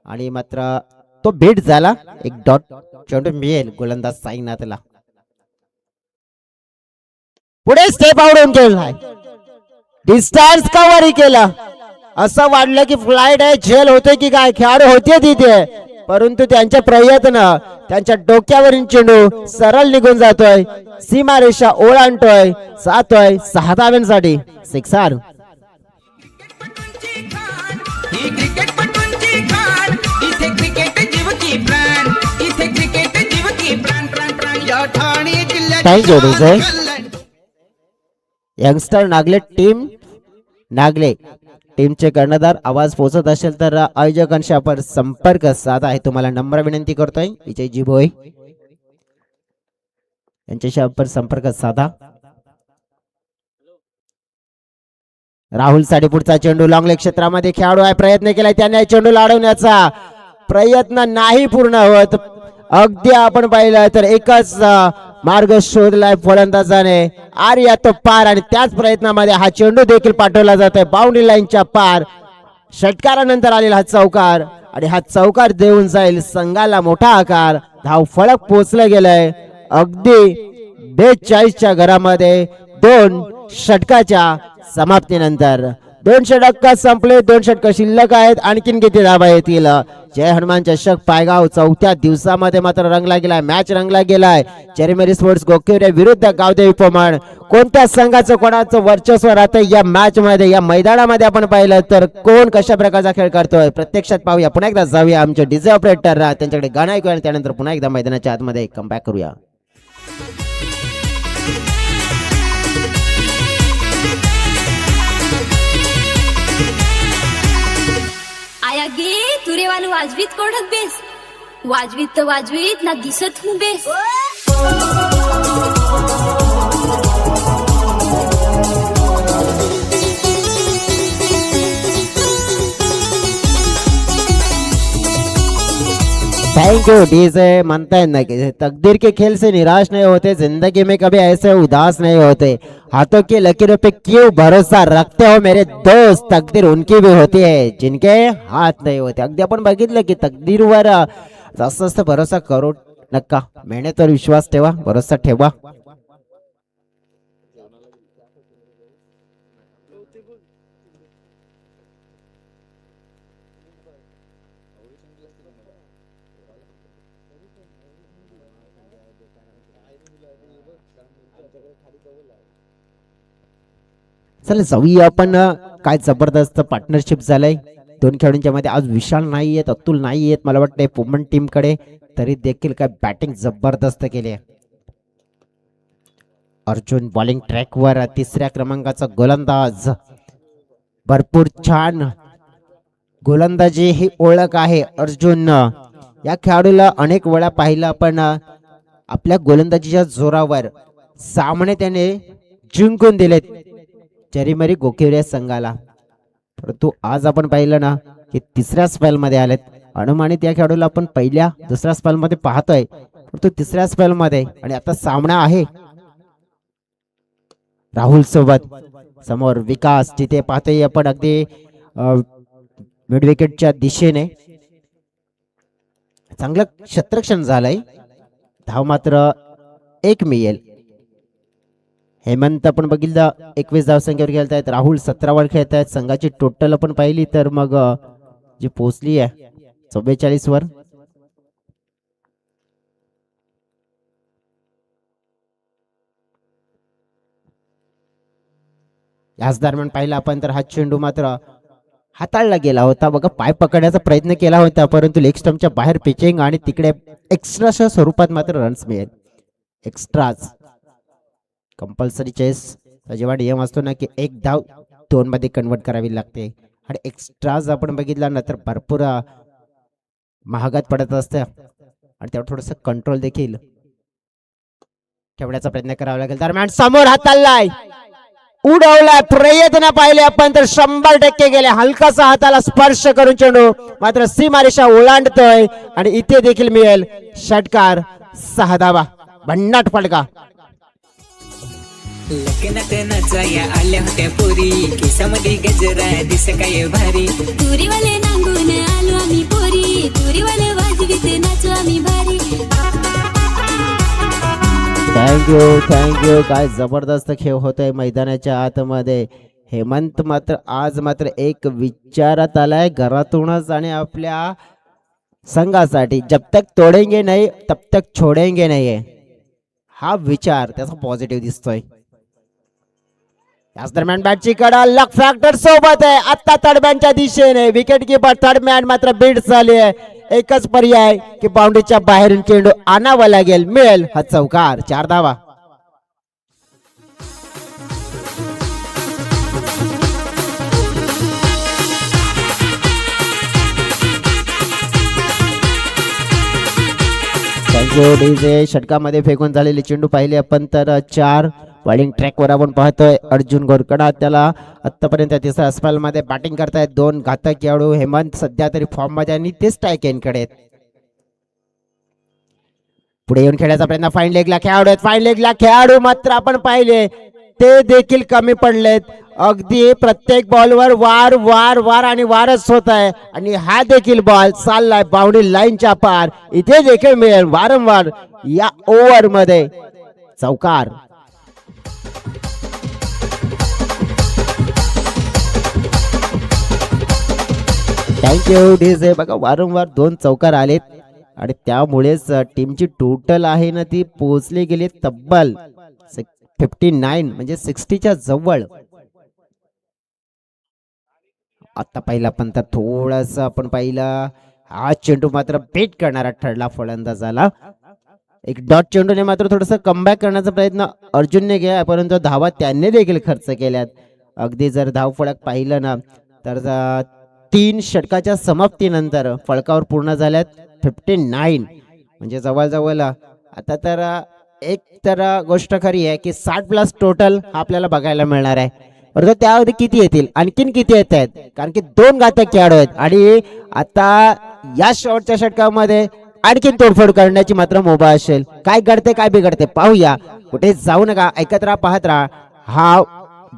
आणि मात्र तो बीट झाला. एक डॉट चेंडू मिळेल गोलंदाज साईनाथला. पुढे स्टेप आवडून खेळलाय, डिस्टन्स कव्हर केला. असं वाटलं की फ्लाइट आहे, झेल होते की काय, खेळाडू होते तिथे, परंतु त्यांचे प्रयत्न, त्यांच्या डोक्यावरील चेंडू सरळ निघून जातोय, सीमारेषा ओलांडतोय, जातोय 6 धाव्यांसाठी. सिक्सर. ही क्रिकेटपटूंची खाण, इथे क्रिकेट जीव की प्राण, इथे क्रिकेट जीव की प्राण प्राण प्राण. या ठाणे Thank you, जिल्ह्याची DJ. शान कल्याण. यंगस्टर नागले टीम नागले टीमचे कर्णधार आवाज पोहोचत असेल तर आयोजकांशी आपण संपर्क साधा आहे. तुम्हाला नम्र विनंती करतोय विजयजी भोई यांच्याशी आपण संपर्क साधा. राहुल साठी पुढचा चेंडू लॉंग लेग क्षेत्रामध्ये खेळाडू आहे, प्रयत्न केलाय त्याने चेंडू लाडवण्याचा, प्रयत्न नाही पूर्ण होत. अगदी आपण पाहिलं तर एकच मार्ग शोधलाय फलंदाजाने, आर्या तो पार, आणि त्याच प्रयत्नामध्ये हा चेंडू देखील पाठवला जातोय बाउंड्री लाईनच्या पार. षटकारानंतर आलेला हा चौकार, आणि हा चौकार देऊन जाईल संघाला मोठा आकार. धाव फलक पोचलं गेलंय अगदी 42च्या घरामध्ये 2 षटकाच्या समाप्तीनंतर. 2 षटक संपले, 2 षटक शिल्लक आहेत. आणखीन किती धावा येतील? जय हनुमान चषक पायगाव 4थ्या दिवसामध्ये मात्र रंगला गेलाय, मॅच रंगला गेलाय. चेरीमेरी स्पोर्ट्स गोकिवरे विरुद्ध गावदेवी पोमण. कोणत्या संघाचं कोणाचं वर्चस्व राहतं या मॅच मध्ये, या मैदानामध्ये आपण पाहिलं तर कोण कशा प्रकारचा खेळ करतोय प्रत्यक्षात पाहूया. पुन्हा एकदा जाऊया आमचे डीजे ऑपरेटर, त्यांच्याकडे गाणं ऐकूया, आणि त्यानंतर पुन्हा एकदा मैदानाच्या आतमध्ये कमबॅक करूया. आया गे तुरेवान वाजवीत कोडत बेस, वाजवीत तर वाजवीत ना दिसत हूं बेस. Thank you DJ. मानता है ना कि तकदीर के खेल से निराश नहीं होते, जिंदगी में कभी ऐसे उदास नहीं होते. हाथों की लकीरों पे क्यों भरोसा रखते हो मेरे दोस्त, तकदीर उनकी भी होती है जिनके हाथ नहीं होते. अगदी आपण बघितलं की तकदीरवर जास्त जास्त भरोसा करू नका, मेहनतीवर विश्वास ठेवा, भरोसा ठेवा. चला जाऊया आपण. काय जबरदस्त पार्टनरशिप झालंय 2 खेळाडूंच्या मध्ये. आज विशाल नाही आहेत, अतुल नाही आहेत मला वाटतंय पोमन टीम कडे, तरी देखील काय बॅटिंग जबरदस्त केली आहे. अर्जुन बॉलिंग ट्रॅकवर 3ऱ्या क्रमांकाचा गोलंदाज, भरपूर छान गोलंदाजी ही ओळख आहे अर्जुन. या खेळाडूला अनेक वेळा पाहिलं आपण, आपल्या गोलंदाजीच्या जोरावर सामने त्याने जिंकून दिलेत चेरीमेरी गोकिवरे संघाला. परंतु आज आपण पाहिलं ना की 3ऱ्या स्पेल मध्ये आलेत. अनुमानित या खेळाडूला आपण पहिल्या 2ऱ्या स्पेल मध्ये पाहतोय, परंतु 3ऱ्या स्पेल मध्ये, आणि आता सामना आहे राहुल सोबत. समोर विकास, जिथे पाहतोय आपण अगदी मिड विकेटच्या दिशेने चांगलं क्षेत्ररक्षण झालंय. धाव मात्र 1 मिळेल. हेमंत आपण बघितलं 21 धावसंख्येवर खेळत आहेत. राहुल 17 वर खेळत आहेत. संघाची टोटल आपण पाहिली तर मग जी पोहोचली आहे 44 वर. याच दरम्यान पाहिलं आपण तर हा चेंडू मात्र हाताळला गेला होता. बघा पाय पकडण्याचा प्रयत्न केला होता परंतु लेग स्टंपच्या बाहेर पिचिंग आणि तिकडे एक्स्ट्राच्या स्वरूपात मात्र रन्स मिळेल. एक्स्ट्राज कंपल्सरी चेस जेव्हा नियम असतो ना की 1 धाव 2 मध्ये कन्वर्ट करावी लागते आणि एक्स्ट्राज आपण बघितलं ना तर भरपूर महागात पडत असते आणि त्यावर थोडंसं कंट्रोल देखील ठेवण्याचा प्रयत्न करावा लागेल. दरम्यान समोर हाताळलाय उडवलाय प्रयत्न पाहिले आपण तर 100% गेले. हलकासा हाताला स्पर्श करून चेंडू मात्र सीमारेषा ओलांडतोय आणि इथे देखील मिळेल षटकार. 6 धावा. भन्नाट फटका. लग्नात नाचाया आल्या होत्या पोरी केसामध्ये गजरा दिस काय भारी तुरीवाले नांगून आलो आम्ही पोरी तुरीवाले वाजवीत नाचू आम्ही भारी. थँक्यू. काय जबरदस्त खेळ होतोय मैदानाच्या आतमध्ये. हेमंत मात्र आज मात्र एक विचारात आलाय घरातूनच आणि आपल्या संघासाठी जब तक तोडेंगे नाही तब तक छोडेंगे नाही हा विचार त्याचा पॉझिटिव्ह दिसतोय. याच दरम्यान बॅटची कडा लक फॅक्टर सोबत आहे. आता तडब्यांच्या दिशेने विकेट किपर थर्ड मॅन मात्र बीट झाली आहे. एकच पर्याय की बाउंड्रीच्या बाहेरून चेंडू आणावा लागेल. मिळेल हा चौकार. 4 धावा. Thank you DJ. षटकामध्ये फेकून झालेले चेंडू पाहिले आपण तर 4. बॉलिंग ट्रॅकवर आपण पाहतोय अर्जुन गोरकडा त्याला आतापर्यंत तिसऱ्या स्पेल मध्ये बॅटिंग करतायत. 2 घातक खेळाडू. हेमंत सध्या तरी फॉर्म मध्ये आणि ते स्ट्राईक एंडकडे पुढे येऊन खेळायचा प्रयत्न. फाईन लेगला खेळाडू आहेत. फाईन लेगला खेळाडू मात्र आपण पाहिले ते देखील कमी पडलेत. अगदी प्रत्येक बॉलवर वार वार वार आणि वारच होत आहे आणि हा देखील बॉल चाललाय बाउंड्री लाईनच्या पार. इथे देखील मिळेल वारंवार या ओव्हर मध्ये चौकार. Thank you DJ. बघा वारंवार 2 चौकार आलेत आणि त्यामुळेच टीमची टोटल आहे ना ती पोहोचली गेली तब्बल 59 म्हणजे 60च्या जवळ. आता पहिला पण तर थोडस आपण पाहिला हा चेंडू मात्र बेट करणारा ठरला फलंदाजाला. एक डॉट चेंडूने मात्र थोडस कमबॅक करण्याचा प्रयत्न अर्जुनने केला परंतु धावा त्यांनी देखील खर्च केल्यात. अगदी जर धाव फलक पाहिलं ना तर 3 षटकाच्या समाप्तीनंतर फलकावर पूर्ण झाल्यात 59 म्हणजे जवळजवळ आता तर एक तर गोष्ट खरी आहे की 60+ टोटल आपल्याला बघायला मिळणार आहे. परंतु त्यामध्ये किती येतील आणखीन किती येत आहेत कारण की 2 घातक खेळाडू आहेत आणि आता या शेवटच्या षटकामध्ये आणखीन तोडफोड करण्याची मात्र मुभा असेल. काय घडते काय बिघडते पाहूया. कुठे जाऊ नका. ऐकत राहा पाहत राहा. हा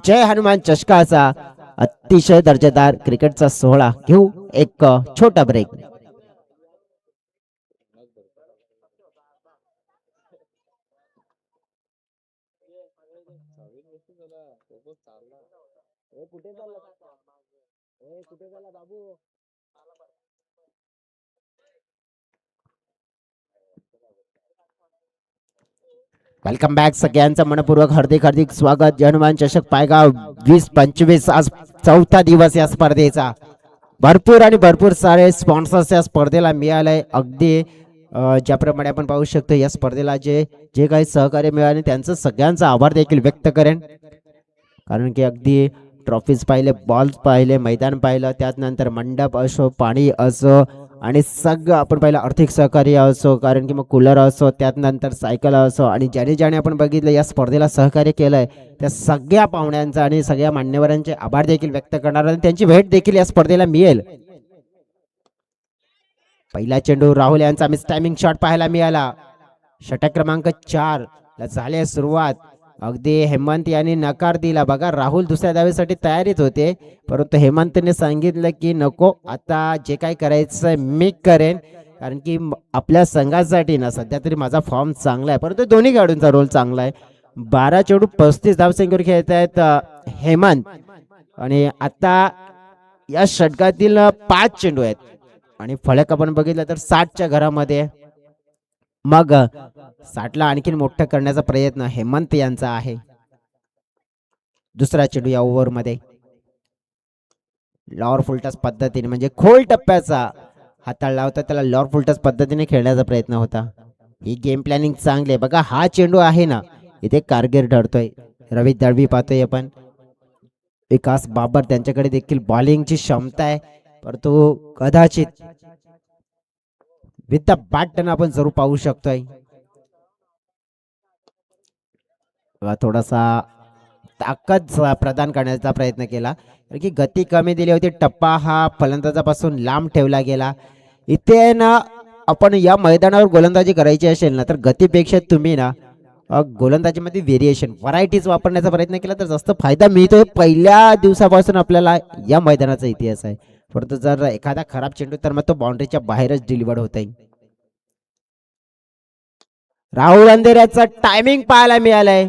जय हनुमान चषकाचा अतिशय दर्जेदार क्रिकेटचा सोहळा. घेऊ एक छोटा ब्रेक. Welcome back. सगळ्यांचं मनपूर्वक हार्दिक स्वागत. हनुमान चषक पायगाव 2025 आज 4था दिवस या स्पर्धेचा. भरपूर सारे स्पॉन्सर्स या स्पर्धेला मिळाले. अगदी ज्याप्रमाणे आपण पाहू शकतो या स्पर्धेला जे काही सहकार्य मिळाले त्यांचं सगळ्यांचा आभार देखील व्यक्त करेन कारण की अगदी ट्रॉफीज पाहिले, बॉल्स पाहिले, मैदान पाहिलं, त्यानंतर मंडप असो, पाणी असो आणि सगळं आपण पाहिलं आर्थिक सहकार्य असो कारण की मग कूलर असो, त्यानंतर सायकल असो आणि ज्याने आपण बघितलं या स्पर्धेला सहकार्य केलंय त्या सगळ्या पाहुण्यांचा आणि सगळ्या मान्यवरांचे आभार देखील व्यक्त करणार आणि त्यांची भेट देखील या स्पर्धेला मिळेल. पहिला चेंडू राहुल यांचा मिस टायमिंग शॉट पाहायला मिळाला. षटक क्रमांक 4 ला झाली सुरुवात. अगदी हेमंत यांनी नकार दिला. बघा राहुल दुसऱ्या धावेसाठी तयारीत होते परंतु हेमंतने सांगितलं की नको आता जे काय करायचं मी करेन कारण की आपल्या संघासाठी ना सध्या तरी माझा फॉर्म चांगला आहे, परंतु दोन्ही खेळाडूंचा रोल चांगला आहे. 12 चेंडू 35 धावसंख्येवर खेळत आहेत हेमंत, आणि आता या षटकातील 5 चेंडू आहेत आणि फलक आपण बघितलं तर 60च्या घरामध्ये. मग 60ला आणखीन मोठं करण्याचा प्रयत्न हेमंत यांचा आहे. दुसरा चेंडू या ओव्हरमध्ये लॉर फुलटस पद्धतीने, म्हणजे खोल टप्प्याचा हाताळला होता, त्याला लॉर फुलटस पद्धतीने खेळण्याचा प्रयत्न होता. ही गेम प्लॅनिंग चांगली आहे. बघा हा चेंडू आहे ना, इथे कारगिर ठरतोय. रवी दळवी पाहतोय आपण, विकास बाबर त्यांच्याकडे देखील बॉलिंगची क्षमता आहे, परंतु कदाचित विथ द बॅट आपण जरूर पाहू शकतोय. थोडासा ताकद प्रदान करण्याचा प्रयत्न केला, कारण की गती कमी दिली होती. टप्पा हा फलंदाजापासून लांब ठेवला गेला. इथे ना आपण या मैदानावर गोलंदाजी करायची असेल ना, तर गतीपेक्षा तुम्ही ना गोलंदाजीमध्ये व्हेरिएशन व्हरायटीज वापरण्याचा प्रयत्न केला तर जास्त फायदा मिळतोय. पहिल्या दिवसापासून आपल्याला या मैदानाचा इतिहास आहे, परंतु जर एखादा खराब चेंडू तर मग तो बाउंड्रीच्या बाहेरच डिलिव्हर्ड होत आहे. राहुल अंधेऱ्याचा टायमिंग पाहायला मिळालाय.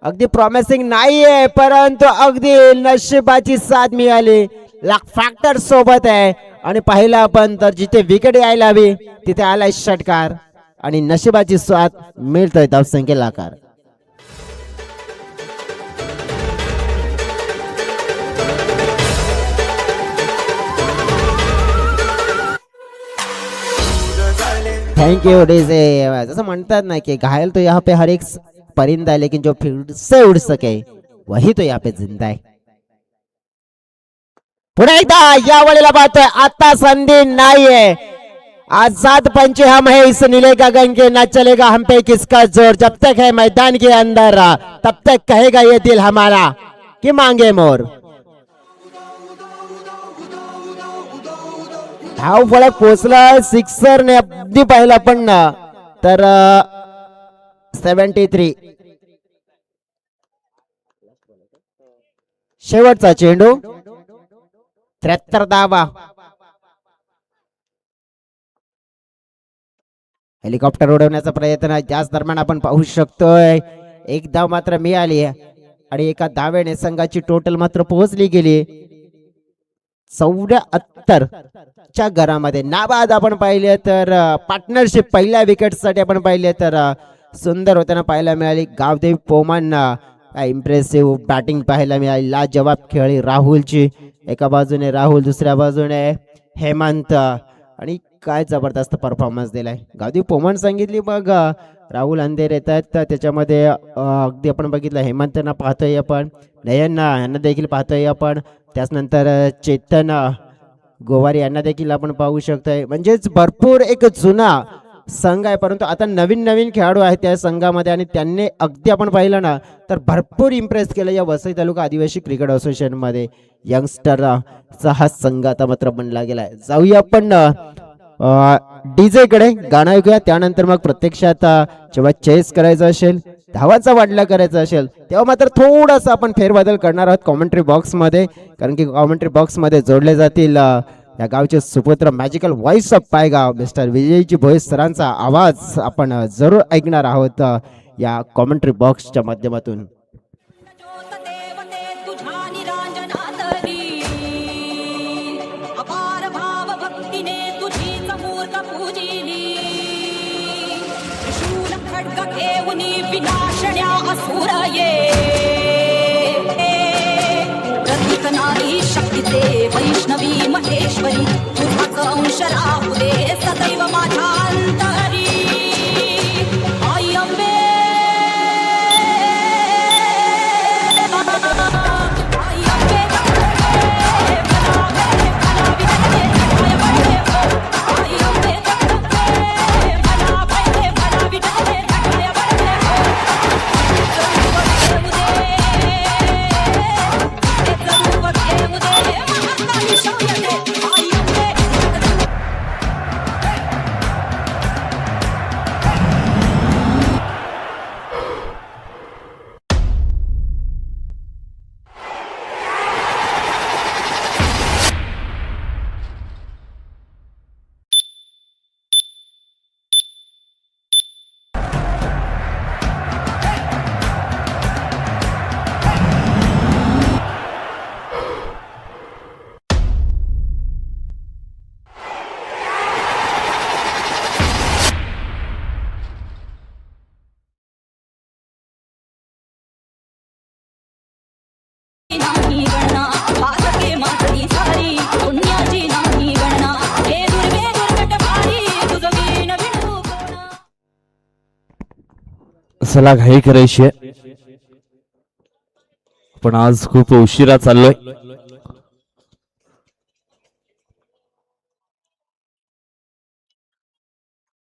अगदी प्रॉमिसिंग नाहीये, परंतु अगदी नशिबाची साथ मिळाली. लाख फॅक्टर सोबत आहे, आणि पाहिलं आपण तर जिथे विकेट यायला हवी तिथे आलाय षटकार, आणि नशिबाची साथ मिळतोय धावसंख्येला आकार. Thank you DJ. जसं म्हणतात ना की घायल तो यहाँ पे हर एक परिंदा है, लेकिन जो फिर से उड़ सके वही तो यहाँ पे जिंदा है. पुन्हा एकदा या वेळेला पाहतोय, आता संधी नाहीये. आज 7 पंचे हम है इस नीले गगन के, न चलेगा हम पे किसका जोर. जब तक है मैदान के अंदर तब तक कहेगा ये दिल हमारा कि मांगे मोर. धाव फलक पोचला, सिक्सर ने अगदी पाहिला पण तर 73. शेवटचा चेंडू 73 धावा. हेलिकॉप्टर उडवण्याचा प्रयत्न त्याच दरम्यान आपण पाहू शकतोय. एक धाव मात्र मिळाली आणि एका धावेने संघाची टोटल मात्र पोहोचली गेली 74 च्या घरामध्ये. नाबाद आपण पाहिले तर पार्टनरशिप पहिल्या विकेट साठी आपण पाहिले तर सुंदर होताना पाहायला मिळाली. गावदेव पोमन इम्प्रेसिव्ह बॅटिंग पाहायला मिळाली. लाजवाब खेळी राहुलची, एका बाजूने राहुल, दुसऱ्या बाजूने हेमंत, आणि काय जबरदस्त परफॉर्मन्स दिलाय. गावदेव पोमन सांगितली, मग राहुल अंधेर येत आहेत त्याच्यामध्ये. अगदी आपण बघितलं हेमंतना पाहतोय आपण, नयन यांना देखील पाहतोय आपण, त्याचनंतर चेतन गोवारी यांना देखील आपण पाहू शकतोय. म्हणजेच भरपूर एक जुना संघ आहे, परंतु आता नवीन नवीन खेळाडू आहेत त्या संघामध्ये, आणि त्यांनी अगदी आपण पाहिलं ना तर भरपूर इम्प्रेस केलं या वसई तालुका आदिवासी क्रिकेट असोसिएशन मध्ये. यंगस्टरचा हा संघ आता मात्र बनला गेलाय. जाऊया आपण डीजे कडे, गाणं ऐकूया, त्यानंतर मग प्रत्यक्षात जेव्हा चेस करायचं असेल, धावाचा वाढला करायचा असेल, तेव्हा मात्र थोडासा आपण फेरबदल करणार आहोत कॉमेंट्री बॉक्स मध्ये, कारण की कॉमेंट्री बॉक्स मध्ये जोडले जातील या गावचे सुपुत्र magical voice of पायगाव mister Vijayji Bhoir सरांचा आवाज आपण जरूर ऐकणार आहोत या कॉमेंट्री बॉक्सच्या माध्यमातून. अपार भाव भक्तीने तुझी समूर्त पूजिली, त्रिशूल खड्ग घेऊनी विनाशण्या असुर ये, प्रतीक नारी शक्तीचे वैष्णवी महेश्वरी, तुझाच अंश राहू दे सदैव माझ्या अंतरी. आई अंबे चला घाई करायची आहे, पण आज खूप उशिरा चाललोय.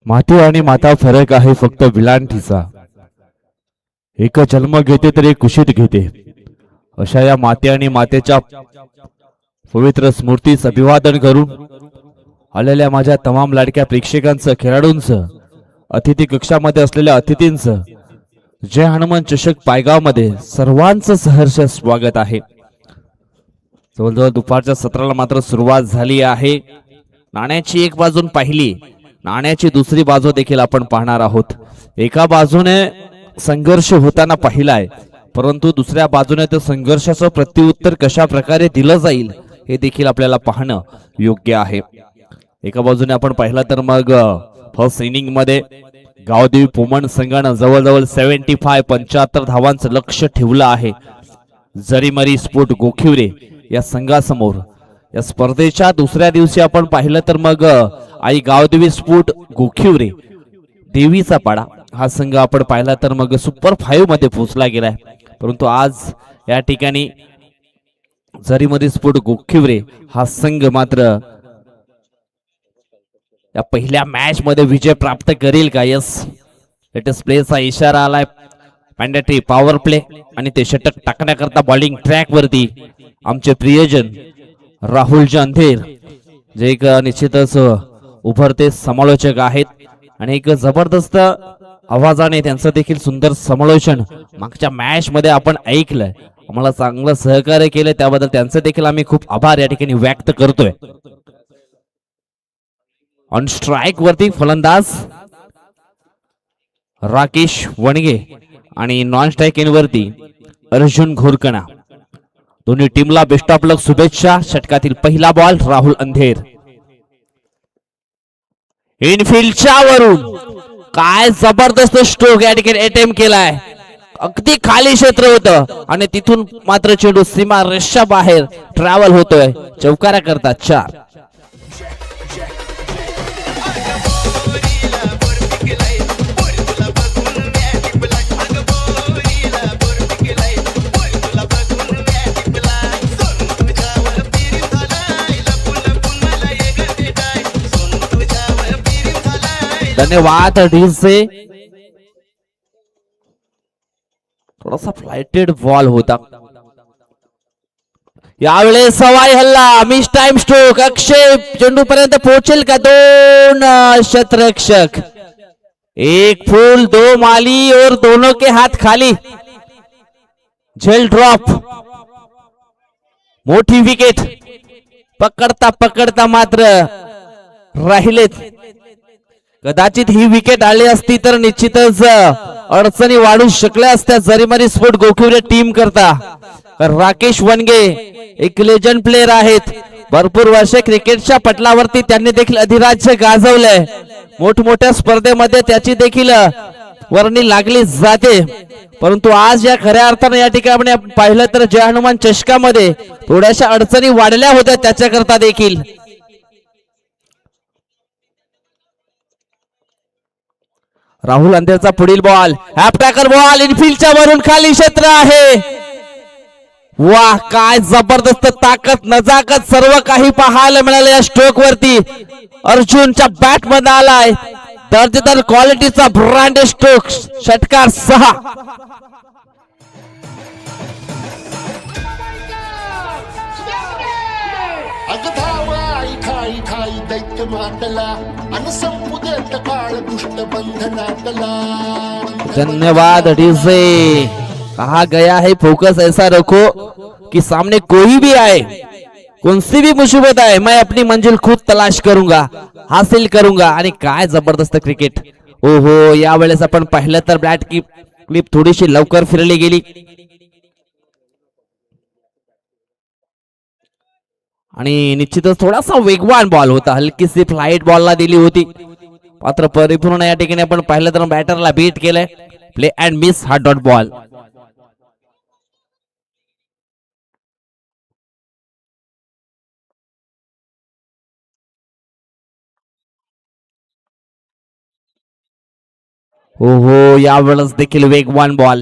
माती आणि माता फरक आहे फक्त विलांटीचा. एक जन्म घेते तर एक कुशीत घेते. अशा या माते आणि मातेच्या पवित्र स्मृतीस अभिवादन करून आलेल्या माझ्या तमाम लाडक्या प्रेक्षकांचं, खेळाडूंचं, अतिथी कक्षामध्ये असलेल्या अतिथींचं, जय हनुमान चषक पायगाव मध्ये सर्वांचं सहर्ष स्वागत आहे. जवळजवळ दुपारच्या सत्राला मात्र सुरुवात झाली आहे. नाण्याची एक बाजून पाहिली, नाण्याची दुसरी बाजू देखील आपण पाहणार आहोत. एका बाजूने संघर्ष होताना पाहिलाय, परंतु दुसऱ्या बाजूने त्या संघर्षाचं प्रत्युत्तर कशा प्रकारे दिलं जाईल हे देखील आपल्याला पाहणं योग्य आहे. एका बाजूने आपण पाहिलं तर मग फर्स्ट इनिंग मध्ये गावदेवी पुमण संघानं जवळजवळ 75 धावांचं लक्ष ठेवलं आहे. जरीमरी स्पोर्ट गोखिवरे या संघासमोर या स्पर्धेच्या दुसऱ्या दिवशी आपण पाहिलं तर मग आई गावदेवी स्पोर्ट गोखिवरे देवीचा पाडा हा संघ आपण पाहिला तर मग सुपर 5 मध्ये पोहोचला गेलाय. परंतु आज या ठिकाणी जरीमरी स्पोर्ट गोखिवरे हा संघ मात्र या पहिल्या मॅच मध्ये विजय प्राप्त करेल का? यस, लेटेस्ट प्लेचा इशारा आलाय. मॅन्डेटरी पॉवर प्ले आणि ते षटक टाकण्याकरता बॉलिंग ट्रॅक वरती आमचे प्रियजन राहुलजी अंधेर, जे एक निश्चितच उभरते समालोचक आहेत आणि एक जबरदस्त आवाजाने त्यांचं देखील सुंदर समालोचन मागच्या मॅच मध्ये आपण ऐकलंय. आम्हाला चांगलं सहकार्य केलं, त्याबद्दल त्यांचे देखील आम्ही खूप आभार या ठिकाणी व्यक्त करतोय. ऑन स्ट्राइक वरती फलंदाज राकेश वणगे आणि नॉन स्ट्राइक इन वरती अर्जुन घोरकणा. दोन्ही टीमला बेस्ट ऑफ लक, शुभेच्छा. षटकातील पहिला बॉल राहुल अंधेर. इनफिल्डच्या वरून काय जबरदस्त स्ट्रोक या ठिकाणी अटेम्प्ट केलाय. अगदी खाली क्षेत्र होतं आणि तिथून मात्र चेंडू सीमा रेषा बाहेर ट्रॅव्हल होतोय. चौकारा करता 4. धन्यवाद डीजे. थोडासा फ्लाइटेड बॉल होता यावेळेस. सवाई हल्ला, मिस टाइम स्ट्रोक, अक्षय चेंडू पर्यंत पोहोचेल का? 2 शतरक्षक, 1 फूल 2 माली और दोनों के हाथ खाली. झेल ड्रॉप, मोठी विकेट. पकडता पकडता मात्र राहिलेत. कदाचित ही विकेट आली असती तर निश्चितच अडचणी वाढू शकल्या असत्या जरीमरी स्पोर्ट गोखिवरे टीम करता. राकेश वनगे एक लेजंड प्लेयर आहेत. भरपूर वर्षे क्रिकेटच्या पटलावरती त्यांनी देखील अधिराज्य गाजवलंय. मोठमोठ्या स्पर्धेमध्ये त्याची देखील वर्णी लागली जाते. परंतु आज या खऱ्या अर्थाने या ठिकाणी आपण पाहिलं तर जय हनुमान चषकामध्ये थोड्याशा अडचणी वाढल्या होत्या त्याच्याकरता देखील. राहुल अंधेरचा पुढील बॉल, हॅपटॅकर बॉल, इनफिल्डच्या वरून खाली क्षेत्र आहे. वाह, काय जबरदस्त ताकद, नजाकत सर्व काही पाहायला मिळालं या स्ट्रोक वरती. अर्जुनच्या बॅट मध्ये आलाय दर्जेदार क्वालिटीचा ब्रँड स्ट्रोक. षटकार 6. धन्यवाद डीजे. कहा गया है फोकस ऐसा रखो कि सामने कोई भी आए, कौन सी भी मुसीबत आए, मैं अपनी मंजिल खुद तलाश करूंगा, हासिल करूंगा. आणि काय जबरदस्त क्रिकेट. ओहो, यावेळेस आपण पाहिलं तर बॅट की क्लिप थोडीशी लवकर फिरली गेली आणि निश्चितच थोडासा वेगवान बॉल होता. हलकीशी फ्लाइट बॉलला दिली होती, मात्र परिपूर्ण या ठिकाणी आपण पाहिलं तर बॅटरला बीट केलंय. प्ले अँड मिस हा डॉट बॉल. हो हो, यावेळेस देखील वेगवान बॉल.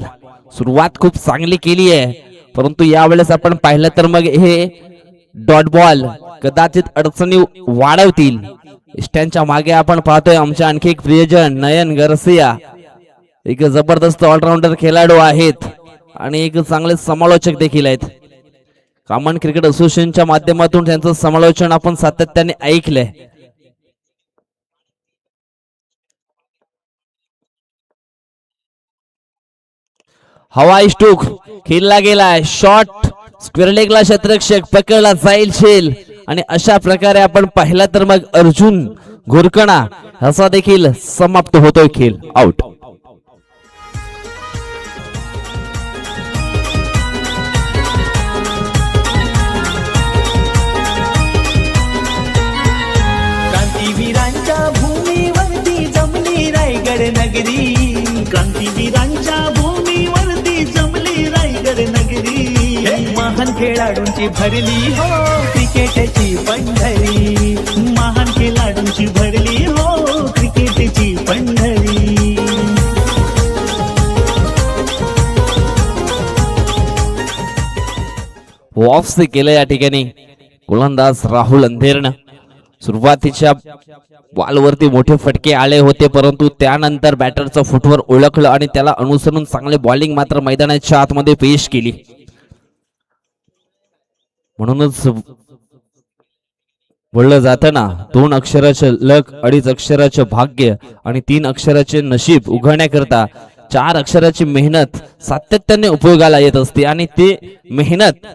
सुरुवात खूप चांगली केली आहे, परंतु यावेळेस आपण पाहिलं तर मग हे डॉट बॉल कदाचित अडचणी वाढवतील. इष्टांच्या मागे आपण पाहतोय आमचे आणखी एक प्रियजन नयन गरसिया, एक जबरदस्त ऑलराऊंडर खेळाडू आहेत आणि एक चांगले समालोचक देखील आहेत. कॉमन क्रिकेट असोसिएशनच्या माध्यमातून त्यांचं समालोचन आपण सातत्याने ऐकलंय. हवाई स्टोक खेळला गेलाय, शॉट स्क्वेअर लेगला क्षेत्ररक्षक पकडला जाईल शेल आणि अशा प्रकारे आपण पाहिला तर मग अर्जुन घोरकणा असा देखील समाप्त होतोय खेळ. आउट. क्रांतीवीरांच्या भूमीवरती जमली रायगड नगरी, क्रांतीवीरांच्या भूमीवरती जमली रायगड नगरी. महान खेळाडूंची भरली हो क्रिकेटची पंढरी, महान खेळाडूंची भरली हो क्रिकेटची पंढरी. ऑफ से केलं या ठिकाणी गोलंदाज राहुल अंधेरनं. सुरुवातीच्या बॉलवरती मोठे फटके आले होते, परंतु त्यानंतर बॅटरचं फुटवर ओळखलं आणि त्याला अनुसरून चांगले बॉलिंग मात्र मैदानाच्या आतमध्ये पेश केली. म्हणूनच बोललं जातं ना, 2 अक्षराचे लक, 2.5 अक्षराचे भाग्य आणि 3 अक्षराचे नशीब उघडण्याकरता 4 अक्षराची मेहनत सातत्याने उपयोगाला येत असते आणि ते मेहनत,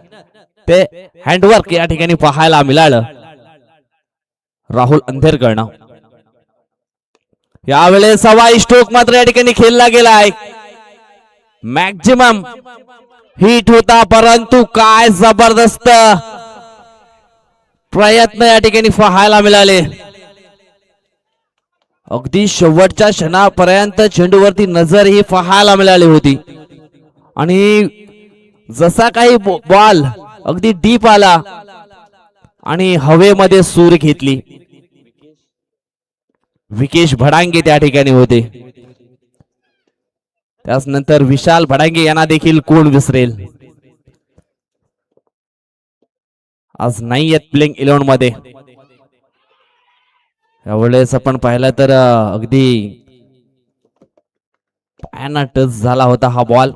ते हँडवर्क या ठिकाणी पाहायला मिळालं राहुल अंधेरकरनं. यावेळेस हवाई स्ट्रोक मात्र या ठिकाणी खेळला गेलाय. मॅक्झिमम हिट होता, परंतु काय जबरदस्त प्रयत्न या ठिकाणी पाहायला मिळाले. अगदी शेवटच्या क्षणापर्यंत चेंडूवरती नजर ही पाहायला मिळाली होती आणि जसा काही बॉल अगदी डीप आला आणि हवेमध्ये सूर घेतली. विकेश भडांगे त्या ठिकाणी होते. त्याच नंतर विशाल भडांगे यांना देखील कोण विसरेल. आज नाही आहेत प्लेइंग 11 मध्ये. यावेळेस आपण पाहिलं तर अगदी पायांना टच झाला होता हा बॉल.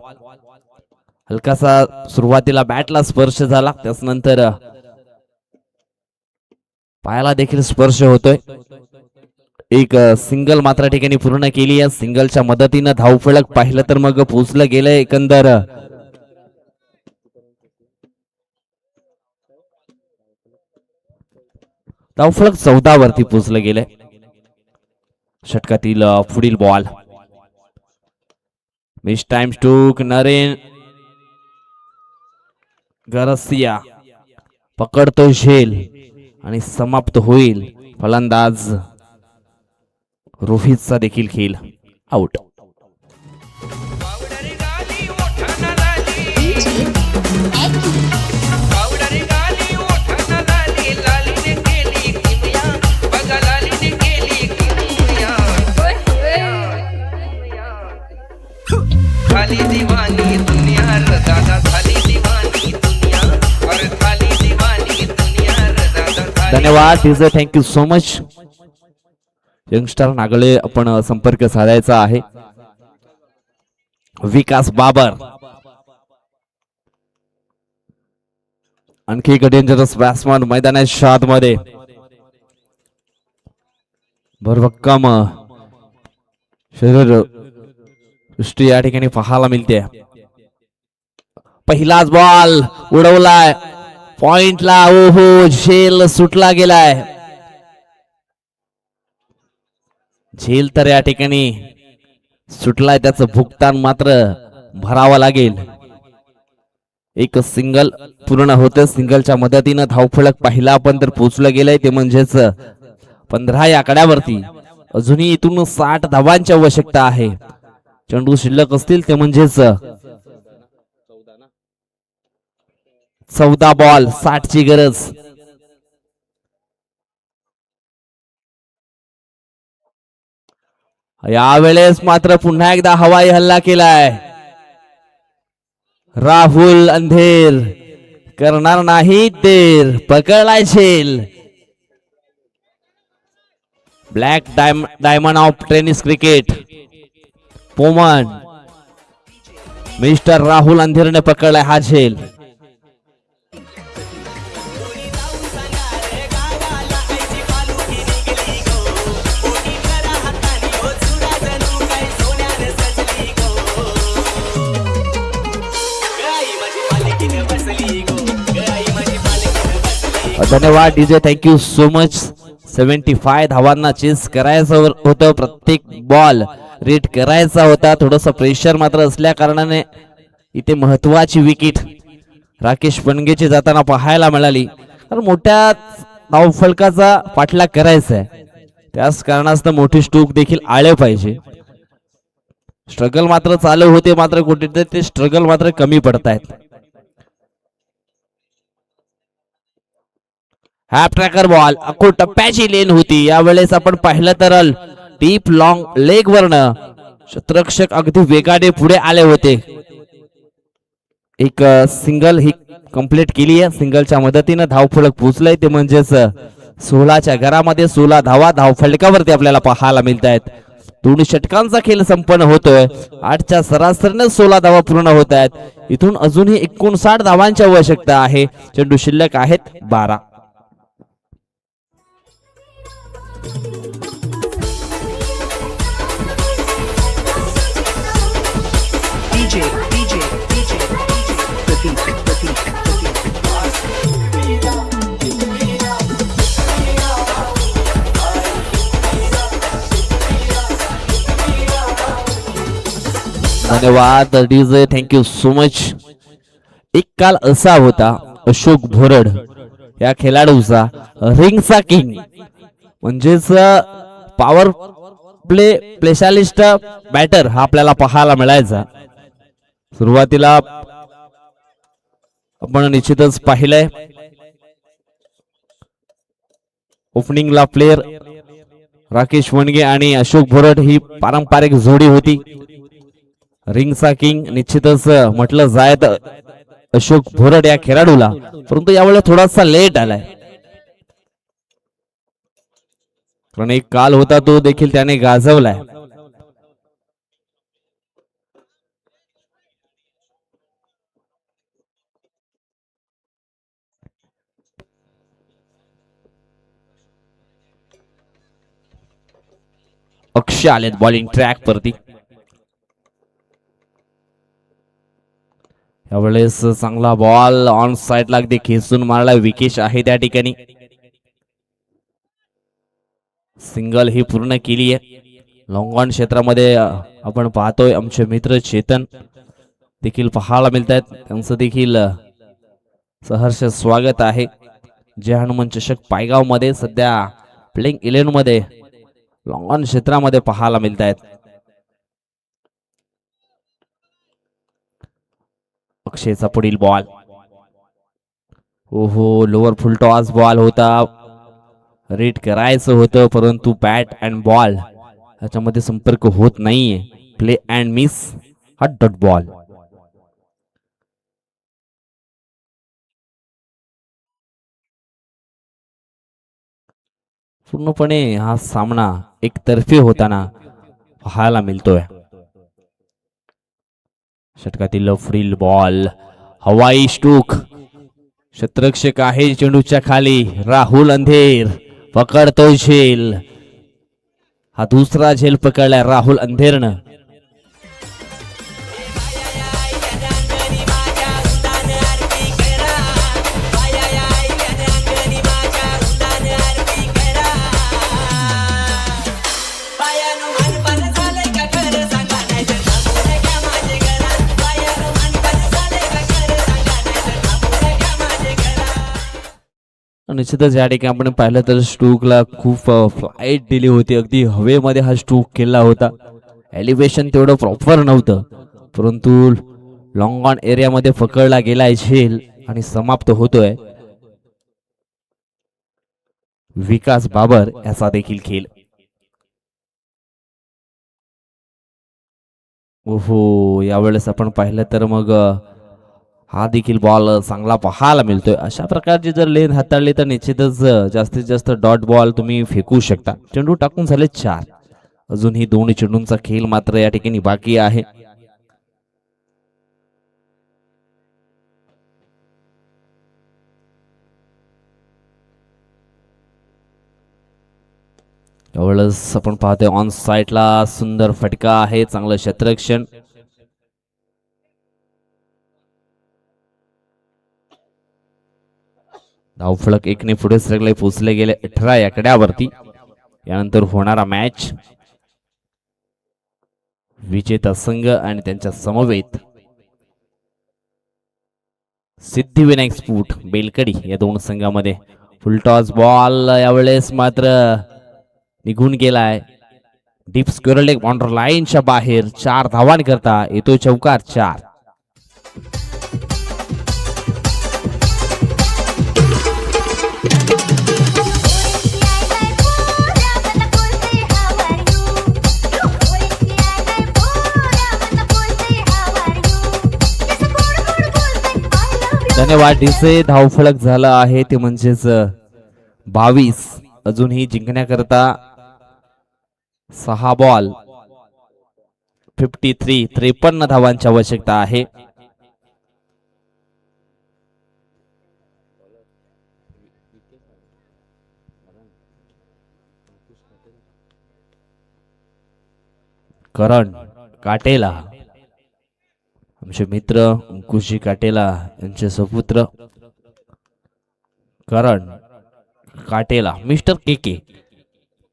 हलकासा सुरुवातीला बॅटला स्पर्श झाला, त्याच नंतर पायाला देखील स्पर्श होतोय. एक सिंगल मात्र ठिकाणी पूर्ण केली. या सिंगलच्या मदतीनं धावफलक पाहिलं तर मग पोचलं गेलंय. एकंदर धावफलक 14 वरती पोचलं गेलंय. षटकातील पुढील ball, mistime stroke, Naren Garcia पकडतो झेल आणि समाप्त होईल. फलंदाज रोहितचा देखील खेळ. आउट. खाली दीवानी दुनिया दादा, खाली दीवानी दुनिया और खाली दीवानी दुनिया दादा. धन्यवाद टीजर, thank you so much. Youngster Nagle आपण संपर्क साधायचा आहे. विकास बाबर आणखी एक डेंजरस बॅट्समन मैदानाच्या आतमध्ये. भरभक्कम शरीर सृष्टी या ठिकाणी पाहायला मिळते. पहिलाच बॉल उडवलाय पॉइंटला. ओहो, झेल सुटला गेलाय. झेल तर या ठिकाणी सुटलाय, त्याचं भुगतान मात्र भरावं लागेल. एक सिंगल पूर्ण होते. सिंगलच्या मदतीनं धावफलक पाहिला आपण तर पोचलं गेलंय, ते म्हणजेच 15 या आकड्यावरती. अजूनही इथून 60 धावांची आवश्यकता आहे. चेंडू शिल्लक असतील ते म्हणजेच 14 बॉल 60 ची गरज. यावेळेस मात्र पुन्हा एकदा हवाई हल्ला केलाय. राहुल अंधेर करणार नाही देर, पकडलाय झेल. Black diamond of tennis cricket Poman mister Rahul अंधेरने पकडलाय हा झेल. धन्यवाद डीजे, थँक्यू सो मच. 75 धावांना चेस करायचं होतं, प्रत्येक बॉल रेट करायचा होता. थोडस प्रेशर मात्र असल्या कारणाने इथे महत्वाची विकेट राकेश पणगेची जाताना पाहायला मिळाली. कारण मोठ्या धावफलकाचा पाठलाग करायचा आहे, त्याच कारणास्तव मोठी स्ट्रोक देखील आले पाहिजे. स्ट्रगल मात्र चालू होते, मात्र कुठेतरी ते स्ट्रगल मात्र कमी पडतायत. हॅप ट्रॅकर बॉल अको टप्प्याची लेन होती. यावेळेस आपण पाहिलं तर डीप लॉंग लेग वरनं क्षेत्ररक्षक अगदी वेगाने पुढे आले होते. एक सिंगल ही कंप्लीट केली आहे. सिंगलच्या मदतीनं धावफलक पोहोचलंय, ते म्हणजेच 16च्या घरामध्ये 16 धावा धावफलकावरती आपल्याला पाहायला मिळत आहेत. 2 षटकांचा खेळ संपन्न होतोय. 8च्या सरासरीने 16 धावा पूर्ण होत आहेत. इथून अजूनही 59 धावांची आवश्यकता आहे. चेंडू शिल्लक आहेत 12. धन्यवाद डीजे, थँक्यू सो मच. एक काल असा होता अशोक भोरड या खेळाडूचा रिंगचा किंग म्हणजेच पॉवर प्ले स्पेशालिस्ट बॅटर हा आपल्याला पाहायला मिळायचा. सुरुवातीला आपण निश्चितच पाहिलंय ओपनिंगला प्लेयर राकेश वणगे आणि अशोक भोरड ही पारंपरिक जोडी होती. रिंगचा किंग निश्चितच म्हटलं जाय तर अशोक भोरड या खेळाडूला, परंतु यावेळेला थोडासा लेट आलाय. कारण एक काल होता तो देखील त्याने गाजवलाय. अक्षय आलेत बॉलिंग ट्रॅक वरती. यावेळेस चांगला बॉल ऑन साइडला अगदी खेचून मारला. विकेश आहे त्या ठिकाणी. सिंगल ही पूर्ण केली आहे. लॉंग ऑन क्षेत्रामध्ये आपण पाहतोय आमचे मित्र चेतन देखील पाहायला मिळत आहेत. त्यांचं देखील सहर्ष स्वागत आहे. जय हनुमान चषक पायगाव मध्ये सध्या प्लेइंग 11 मध्ये लॉंग ऑन क्षेत्रामध्ये पाहायला मिळत आहेत. अक्षयचा पुढील बॉल, ओहो लोअर फुल टॉस बॉल होता. रेट करायचं होतं, परंतु बॅट अँड बॉल याच्यामध्ये संपर्क होत नाहीये. प्ले अँड मिस हा डॉट बॉल. पूर्णपणे हा सामना एकतर्फी होताना पाहायला मिळतोय. षटकातील पुढील बॉल हवाई स्ट्रोक. क्षेत्ररक्षक आहे चेंडूच्या खाली राहुल अंधेर, पकडतो झेल. हा दुसरा झेल पकडलाय राहुल अंधेरनं. निश्चितच या ठिकाणी आपण पाहिलं तर स्ट्रोकला खूप फ्लाईट दिली होती. अगदी हवेमध्ये हा स्ट्रोक केला होता. एलिव्हेशन तेवढं प्रॉपर नव्हतं, परंतु लॉंग ऑन एरियामध्ये पकडला गेलाय झेल आणि समाप्त होतोय. विकास बाबर याचा देखील खेळ. ओहो, यावेळेस आपण पाहिलं तर मग हा देखील बॉल चांगला पाहायला मिळतोय. अशा प्रकारची जर लेन हाताळली तर निश्चितच जास्तीत जास्त डॉट बॉल तुम्ही फेकू शकता. चेंडू टाकून झाले 4. अजूनही दोन्ही चेंडूंचा खेळ मात्र या ठिकाणी बाकी आहे. यावेळेस आपण पाहतोय ऑन साइडला सुंदर फटका आहे, चांगलं क्षेत्ररक्षण. धावफलक 1 ने पुढे सरकले, पोचले गेले 18 आकड्यावरती. यानंतर होणारा मॅच विजेता संघ आणि त्यांच्या समवेत सिद्धिविनायक स्फूट बेलकडी या दोन संघामध्ये. फुलटॉस बॉल यावेळेस मात्र निघून गेलाय. डीप स्क्वेअर लेग बाउंड्री लाईनच्या बाहेर. 4 धावांकरता येतो चौकार. 4. धन्यवाद डीसे. धावफलक झालं आहे ते म्हणजेच 22. अजूनही जिंकण्याकरता 6 बॉल 53 धावांची आवश्यकता आहे. करण काटेला, आमचे मित्र अंकुशजी काटेला यांचे सुपुत्र करण काटेला, मिस्टर केके.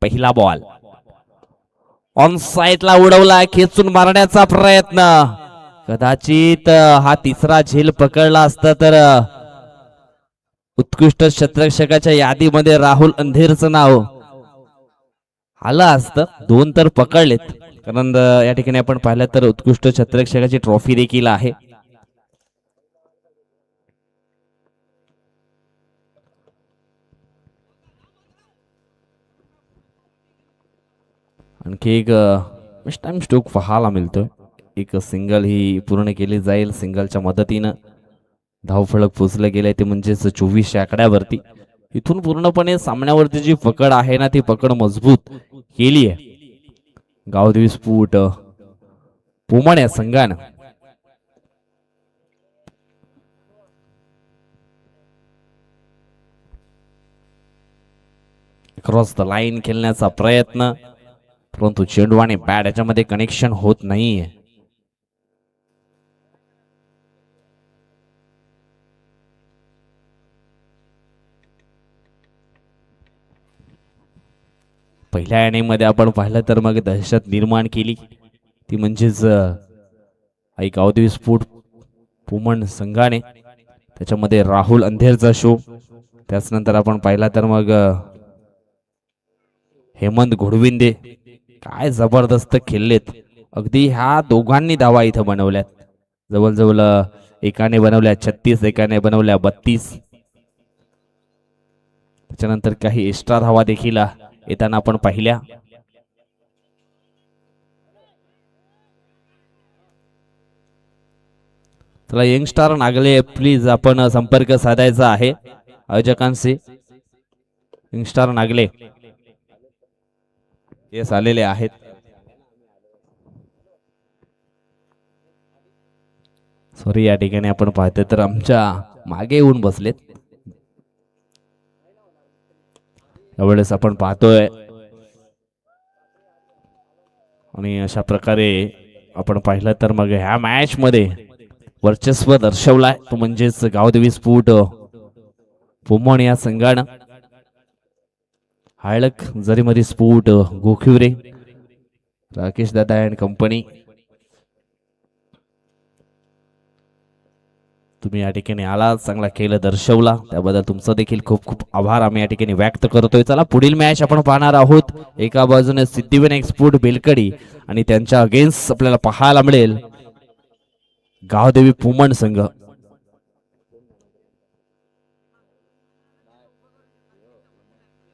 पहिला बॉल ऑन साइडला उडवला, खेचून मारण्याचा प्रयत्न. कदाचित हा तिसरा झेल पकडला असता तर उत्कृष्ट क्षेत्ररक्षकाच्या यादीमध्ये राहुल अंधेरचं नाव आलं असतं. 2 तर पकडलेत, कारण या ठिकाणी आपण पाहिलं तर उत्कृष्ट क्षेत्ररक्षकाची ट्रॉफी देखील आहे. आणखी एक टाइम स्ट्रोक पाहायला मिळतोय. एक सिंगल ही पूर्ण केली जाईल. सिंगलच्या मदतीनं धावफलक पोचलं गेलंय ते म्हणजेच 24 आकड्यावरती. इथून पूर्णपणे सामन्यावरती जी पकड आहे ना ती पकड मजबूत केली आहे गावदेवी स्फूट पुमण या संघानं. क्रॉस द लाईन खेळण्याचा प्रयत्न, परंतु चेंडू आणि बॅट याच्यामध्ये कनेक्शन होत नाहीये. पहिल्या इनिंग मध्ये आपण पाहिलं तर मग दहशत निर्माण केली ती म्हणजेच आई गावदेवी स्फोट पुमण संघाने. त्याच्यामध्ये राहुल अंधेरचा शो. त्याच नंतर आपण पाहिला तर मग हेमंत घोडविंदे काय जबरदस्त खेळलेत. अगदी ह्या दोघांनी धावा इथं बनवल्यात. जवळजवळ एकाने बनवल्या 36, एकाने बनवल्या 32. त्याच्यानंतर काही एक्स्ट्रा धावा देखील येताना आपण पाहिल्या. चला यंगस्टार नागले प्लीज आपण संपर्क साधायचा आहे आयोजकांशी. यंगस्टार नागले येस आलेले आहेत. सॉरी या ठिकाणी आपण पाहतोय तर आमच्या मागे येऊन बसलेत. यावेळेस आपण पाहतोय आणि अशा प्रकारे आपण पाहिलं तर मग ह्या मॅच मध्ये वर्चस्व दर्शवलाय तो म्हणजेच गावदेवी स्फूट पुमण या संघानं. हाळक जरीमरी स्फूट गोखिवरे राकेश दादा अँड कंपनी. तुम्ही या ठिकाणी आला, चांगला खेळ दर्शवला, त्याबद्दल तुमचं देखील खूप खूप आभार आम्ही या ठिकाणी व्यक्त करतोय. चला पुढील मॅच आपण पाहणार आहोत. एका बाजूने सिद्धिविनायक स्फूट बेलकडी आणि त्यांच्या अगेन्स्ट आपल्याला पाहायला मिळेल गावदेवी पुमण संघ.